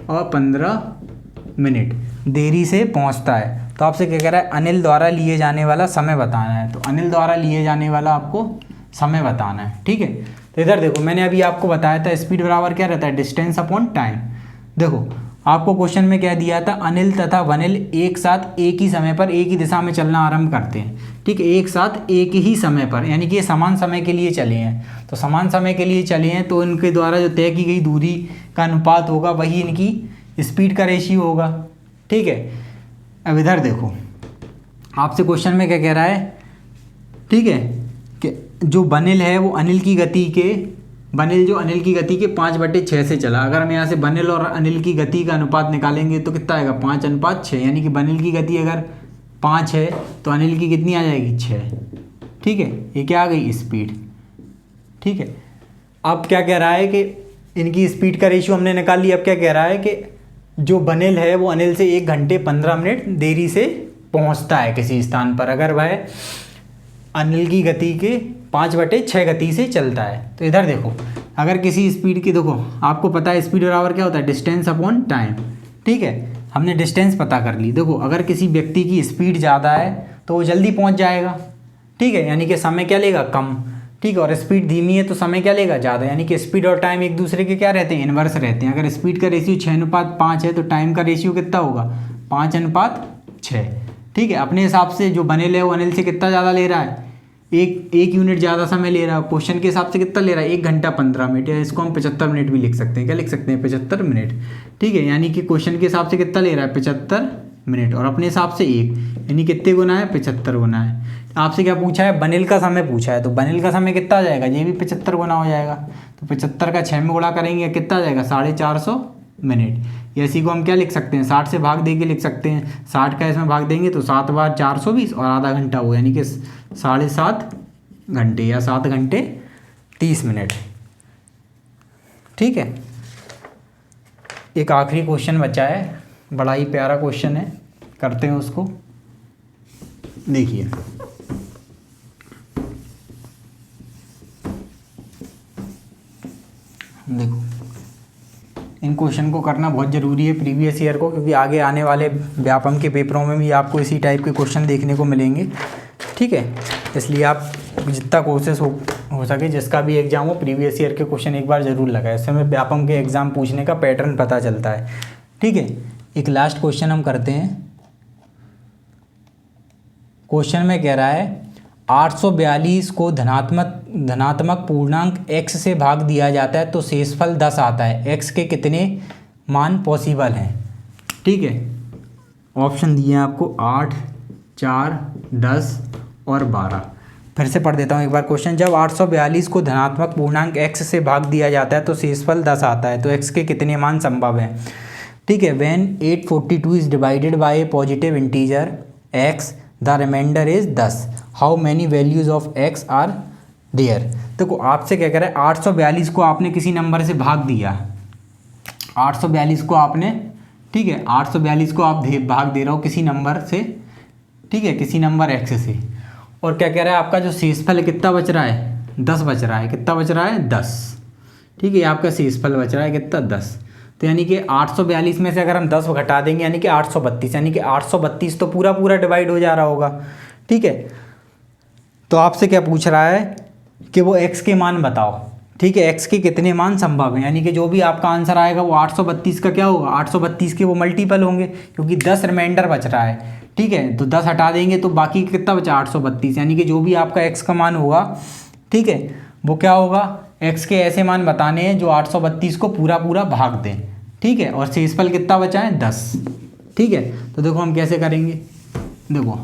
और 15 मिनट देरी से पहुंचता है। तो आपसे क्या कह रहा है, अनिल द्वारा लिए जाने वाला समय बताना है। तो अनिल द्वारा लिए जाने वाला आपको समय बताना है, ठीक है। तो इधर देखो, मैंने अभी आपको बताया था स्पीड बराबर क्या रहता है, डिस्टेंस अपॉन टाइम। देखो आपको क्वेश्चन में क्या दिया था, अनिल तथा बनिल एक साथ एक ही समय पर एक ही दिशा में चलना आरंभ करते हैं, ठीक है। एक साथ एक ही समय पर, यानी कि ये समान समय के लिए चले हैं। तो समान समय के लिए चले हैं तो इनके द्वारा जो तय की गई दूरी का अनुपात होगा वही इनकी स्पीड का रेशियो होगा, ठीक है। अब इधर देखो, आपसे क्वेश्चन में क्या कह रहा है, ठीक है, कि जो बनिल है वो अनिल की गति के 5/6 से चला। अगर हम यहाँ से बनिल और अनिल की गति का अनुपात निकालेंगे तो कितना आएगा, 5:6, यानी कि बनिल की गति अगर 5 है तो अनिल की कितनी आ जाएगी, 6, ठीक है। ये क्या आ गई, स्पीड, ठीक है। अब क्या कह रहा है कि इनकी स्पीड का रेशियो हमने निकाल लिया। अब क्या कह रहा है कि जो बनिल है वो अनिल से 1 घंटे 15 मिनट देरी से पहुंचता है किसी स्थान पर, अगर वह अनिल की गति के 5/6 गति से चलता है। तो इधर देखो, अगर किसी स्पीड की, देखो आपको पता है स्पीड बराबर क्या होता है, डिस्टेंस अपॉन टाइम, ठीक है। हमने डिस्टेंस पता कर ली। देखो अगर किसी व्यक्ति की स्पीड ज़्यादा है तो वो जल्दी पहुंच जाएगा, ठीक है, यानी कि समय क्या लेगा, कम, ठीक है। और स्पीड धीमी है तो समय क्या लेगा, ज़्यादा, यानी कि स्पीड और टाइम एक दूसरे के क्या रहते हैं, इन्वर्स रहते हैं। अगर स्पीड का रेशियो 6:5 है तो टाइम का रेशियो कितना होगा, 5:6, ठीक है। अपने हिसाब से जो बनिल है वो अनिल से कितना ज़्यादा ले रहा है, एक यूनिट ज़्यादा समय ले रहा है। क्वेश्चन के हिसाब से कितना ले रहा है, 1 घंटा 15 मिनट, या इसको हम 75 मिनट भी लिख सकते हैं। क्या लिख सकते हैं, 75 मिनट, ठीक है। यानी कि क्वेश्चन के हिसाब से कितना ले रहा है, 75 मिनट, और अपने हिसाब से 1, यानी कितने गुना है, 75 गुना है। आपसे क्या पूछा है, बनिल का समय पूछा है, तो बनिल का समय कितना आ जाएगा, ये भी 75 गुना हो जाएगा। तो 75 का 6 में गुणा करेंगे कितना आ जाएगा, 450 मिनट। या इसी को हम क्या लिख सकते हैं, 60 से भाग दे के लिख सकते हैं। 60 का इसमें भाग देंगे तो 7 बार 420 और आधा घंटा हो, यानी कि 7.5 घंटे या 7 घंटे 30 मिनट, ठीक है। एक आखिरी क्वेश्चन बचा है, बड़ा ही प्यारा क्वेश्चन है, करते हैं उसको। देखिए देखो, इन क्वेश्चन को करना बहुत ज़रूरी है प्रीवियस ईयर को, क्योंकि आगे आने वाले व्यापम के पेपरों में भी आपको इसी टाइप के क्वेश्चन देखने को मिलेंगे, ठीक है। इसलिए आप जितना कोशिश हो सके, जिसका भी एग्जाम हो, प्रीवियस ईयर के क्वेश्चन एक बार ज़रूर लगाए। इससे हमें व्यापम के एग्ज़ाम पूछने का पैटर्न पता चलता है, ठीक है। एक लास्ट क्वेश्चन हम करते हैं। क्वेश्चन में कह रहा है 842 को धनात्मक पूर्णांक x से भाग दिया जाता है तो शेषफल 10 आता है। x के कितने मान पॉसिबल हैं, ठीक है। ऑप्शन दिए हैं आपको 8, 4, 10 और 12। फिर से पढ़ देता हूँ एक बार क्वेश्चन। जब 842 को धनात्मक पूर्णांक x से भाग दिया जाता है तो शेषफल 10 आता है, तो x के कितने मान संभव हैं, ठीक है। When 842 is divided by a positive integer x, the remainder is 10, how many values of x are there. देखो आपसे क्या कह रहा है, 842 को आपने किसी नंबर से भाग दिया, 842 को आपने, ठीक है, 842 को आप भाग दे रहे हो किसी नंबर से, ठीक है, किसी नंबर x से, और क्या कह रहा है आपका जो शेषफल कितना बच रहा है, 10 बच रहा है। कितना बच रहा है, 10, ठीक है, आपका शेषफल बच रहा है कितना, 10। तो यानी कि 842 में से अगर हम 10 घटा देंगे यानी कि 832, यानी कि 832 तो पूरा पूरा डिवाइड हो जा रहा होगा, ठीक है। तो आपसे क्या पूछ रहा है कि वो x के मान बताओ, ठीक है, x के कितने मान संभव हैं, यानी कि जो भी आपका आंसर आएगा वो 832 का क्या होगा, 832 के वो मल्टीपल होंगे, क्योंकि 10 रिमाइंडर बच रहा है, ठीक है। तो 10 हटा देंगे तो बाकी कितना बचा, 832, यानी कि जो भी आपका x का मान होगा, ठीक है, वो क्या होगा, x के ऐसे मान बताने हैं जो 832 को पूरा पूरा भाग दें, ठीक है, और शेषफल कितना बचा है, 10, ठीक है। तो देखो हम कैसे करेंगे, देखो,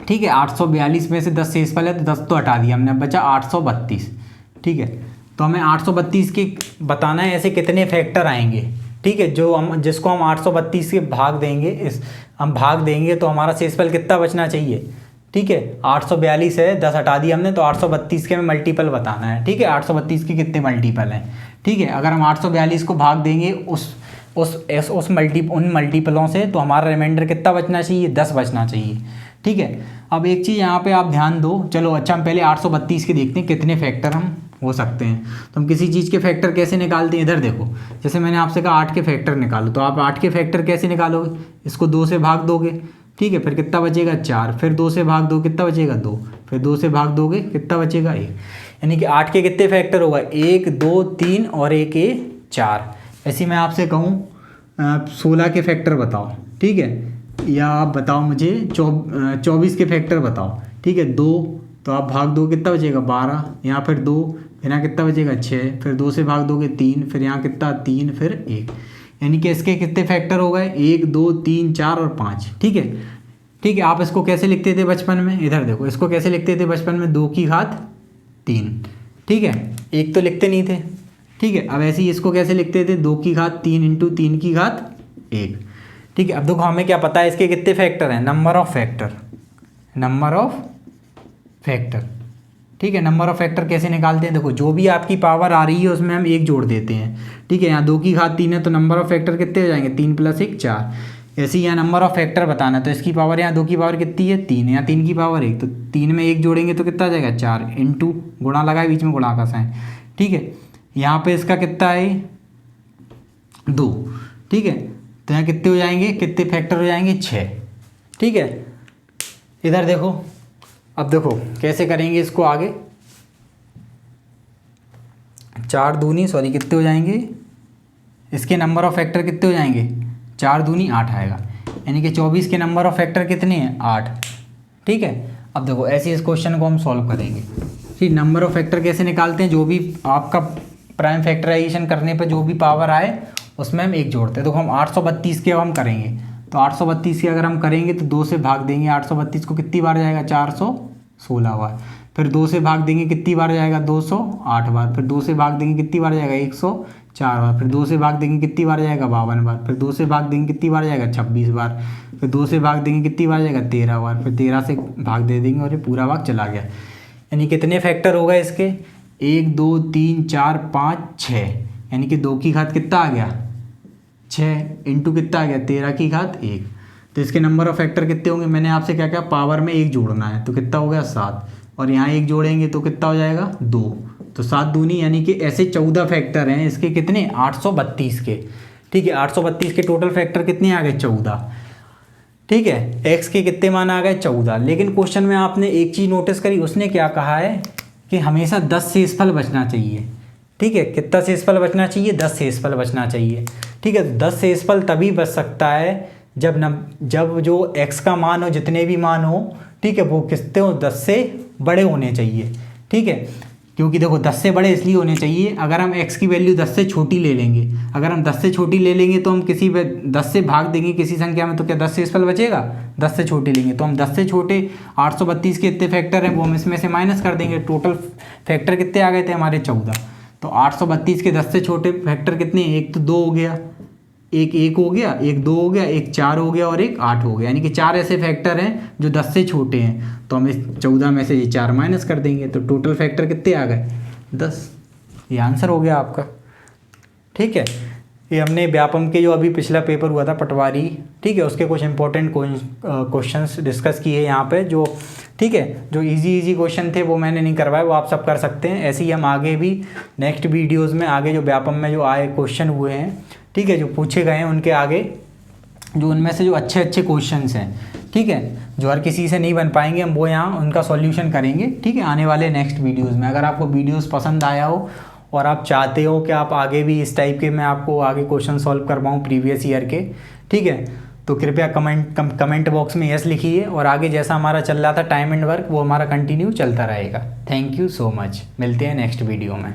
ठीक है, 842 में से 10 शेषफल है तो 10 तो हटा दिया हमने, अब बचा 832, ठीक है। तो हमें 832 के बताना है ऐसे कितने फैक्टर आएंगे, ठीक है, जो हम जिसको हम 832 के भाग देंगे, हम भाग देंगे तो हमारा शेषफल कितना बचना चाहिए, ठीक है। 842 है, 10 हटा दिया हमने, तो 832 के में मल्टीपल बताना है, ठीक है, 832 के कितने मल्टीपल हैं, ठीक है। अगर हम 842 को भाग देंगे उन मल्टीपलों से तो हमारा रिमाइंडर कितना बचना चाहिए, 10 बचना चाहिए, ठीक है। अब एक चीज़ यहाँ पे आप ध्यान दो, चलो अच्छा हम पहले 832 के देखते हैं कितने फैक्टर हम हो सकते हैं। तो हम किसी चीज़ के फैक्टर कैसे निकालते हैं, इधर देखो, जैसे मैंने आपसे कहा 8 के फैक्टर निकालो, तो आप 8 के फैक्टर कैसे निकालोगे, इसको 2 से भाग दोगे, ठीक है, फिर कितना बचेगा, 4, फिर 2 से भाग दो कितना बचेगा, 2, फिर 2 से भाग दोगे कितना बचेगा, 1, यानी कि 8 के कितने फैक्टर होगा, 1 2 3 और 1 4। ऐसे मैं आपसे कहूँ 16 के फैक्टर बताओ, ठीक है, या आप बताओ मुझे 24 के फैक्टर बताओ, ठीक है, 2, तो आप भाग दो कितना बचेगा, 12, यहाँ फिर 2, फिर यहाँ कितना बचेगा, 6, फिर 2 से भाग दोगे 3, फिर यहाँ कितना 3, फिर 1, यानी कि इसके कितने फैक्टर हो गए, 1 2 3 4 और 5, ठीक है, ठीक है। आप इसको कैसे लिखते थे बचपन में, इधर देखो, इसको कैसे लिखते थे बचपन में, 2 की घात 3, ठीक है, 1 तो लिखते नहीं थे, ठीक है। अब ऐसे ही इसको कैसे लिखते थे, 2 की घात 3 इंटू 3 की घात 1, ठीक है। अब देखो हमें क्या पता है इसके कितने फैक्टर हैं, नंबर ऑफ फैक्टर, ठीक है। नंबर ऑफ फैक्टर कैसे निकालते हैं, देखो जो भी आपकी पावर आ रही है उसमें हम 1 जोड़ देते हैं, ठीक है। यहाँ 2 की घात 3 है तो नंबर ऑफ फैक्टर कितने हो जाएंगे, 3 + 1 4। ऐसे ही यहाँ नंबर ऑफ फैक्टर बताना है तो इसकी पावर, यहाँ 2 की पावर कितनी है, 3, यहाँ 3 की पावर 1, तो 3 में 1 जोड़ेंगे तो कितना आ जाएगा, 4, इंटू गुणा लगाए बीच में गुणा का साइन, ठीक है। यहाँ पे इसका कितना है, 2, ठीक है। तो यहाँ कितने हो जाएंगे, कितने फैक्टर हो जाएंगे, 6, ठीक है। इधर देखो, अब देखो कैसे करेंगे इसको आगे, 4 दूनी कितने हो जाएंगे, इसके नंबर ऑफ फैक्टर कितने हो जाएंगे, 4 दूनी 8 आएगा, यानी कि 24 के नंबर ऑफ फैक्टर कितने हैं, 8, ठीक है। अब देखो ऐसे इस क्वेश्चन को हम सॉल्व करेंगे, ठीक। नंबर ऑफ फैक्टर कैसे निकालते हैं, जो भी आपका प्राइम फैक्टराइजेशन करने पर जो भी पावर आए उसमें हम 1 जोड़ते हैं। तो हम 832 के अब हम करेंगे, तो 832 के अगर हम करेंगे तो 2 से भाग देंगे, 832 को कितनी बार जाएगा, 416 बार, फिर 2 से भाग देंगे कितनी बार जाएगा, 208 बार, फिर 2 से भाग देंगे कितनी बार जाएगा, 104 बार, फिर 2 से भाग देंगे कितनी बार जाएगा, 52 बार, फिर 2 से भाग देंगे कितनी बार जाएगा, 26 बार, फिर 2 से भाग देंगे कितनी बार जाएगा, 13 बार, फिर 13 से भाग दे देंगे और ये पूरा भाग चला गया। यानी कितने फैक्टर हो गए इसके, 1 2 3 4 5 6, यानी कि 2 की घात कितना आ गया, 6 इंटू कितना आ गया, 13 की घात 1। तो इसके नंबर ऑफ फैक्टर कितने होंगे, मैंने आपसे क्या क्या पावर में 1 जोड़ना है, तो कितना हो गया, 7, और यहाँ 1 जोड़ेंगे तो कितना हो जाएगा, 2, तो 7 दूनी, यानी कि ऐसे 14 फैक्टर हैं इसके, कितने, 832 के, ठीक है। 832 के टोटल फैक्टर कितने आ गए, 14, ठीक है। एक्स के कितने मान आ गए, 14। लेकिन क्वेश्चन में आपने एक चीज़ नोटिस करी, उसने क्या कहा है कि हमेशा 10 शेषफल बचना चाहिए, ठीक है। कितना शेषफल बचना चाहिए, 10 शेषफल बचना चाहिए, ठीक है। 10 शेषफल तभी बच सकता है जब जो x का मान हो, जितने भी मान हो, ठीक है, वो कितने हो, 10 से बड़े होने चाहिए, ठीक है। क्योंकि देखो 10 से बड़े इसलिए होने चाहिए, अगर हम x की वैल्यू 10 से छोटी ले लेंगे, अगर हम 10 से छोटी ले लेंगे तो हम किसी 10 से भाग देंगे किसी संख्या में, तो क्या 10 शेषफल बचेगा, 10 से छोटे लेंगे तो हम 10 से छोटे 832 के इतने फैक्टर हैं वो हम इसमें से माइनस कर देंगे, टोटल फैक्टर कितने आ गए थे हमारे, 14। तो 832 के 10 से छोटे फैक्टर कितने, एक तो 2 हो गया, एक 1 हो गया, एक 2 हो गया, एक 4 हो गया और एक 8 हो गया, यानी कि 4 ऐसे फैक्टर हैं जो 10 से छोटे हैं। तो हम इस 14 में से ये 4 माइनस कर देंगे, तो टोटल फैक्टर कितने आ गए, 10। ये आंसर हो गया आपका। ठीक है। ये हमने व्यापम के जो अभी पिछला पेपर हुआ था पटवारी, ठीक है, उसके कुछ इंपॉर्टेंट क्वेश्चंस डिस्कस किए यहाँ पे, जो ठीक है, जो इजी क्वेश्चन थे वो मैंने नहीं करवाए, वो आप सब कर सकते हैं। ऐसे ही हम आगे भी नेक्स्ट वीडियोज़ में आगे जो व्यापम में जो आए क्वेश्चन हुए हैं, ठीक है, जो पूछे गए हैं उनके आगे जो उनमें से जो अच्छे क्वेश्चंस हैं, ठीक है, जो हर किसी से नहीं बन पाएंगे, हम वो यहाँ उनका सॉल्यूशन करेंगे, ठीक है, आने वाले नेक्स्ट वीडियोज़ में। अगर आपको वीडियोज़ पसंद आया हो और आप चाहते हो कि आप आगे भी इस टाइप के मैं आपको आगे क्वेश्चन सॉल्व करवाऊँ प्रीवियस ईयर के, ठीक है, तो कृपया कमेंट बॉक्स में यस लिखिए। और आगे जैसा हमारा चल रहा था टाइम एंड वर्क, वो हमारा कंटिन्यू चलता रहेगा। थैंक यू सो मच, मिलते हैं नेक्स्ट वीडियो में।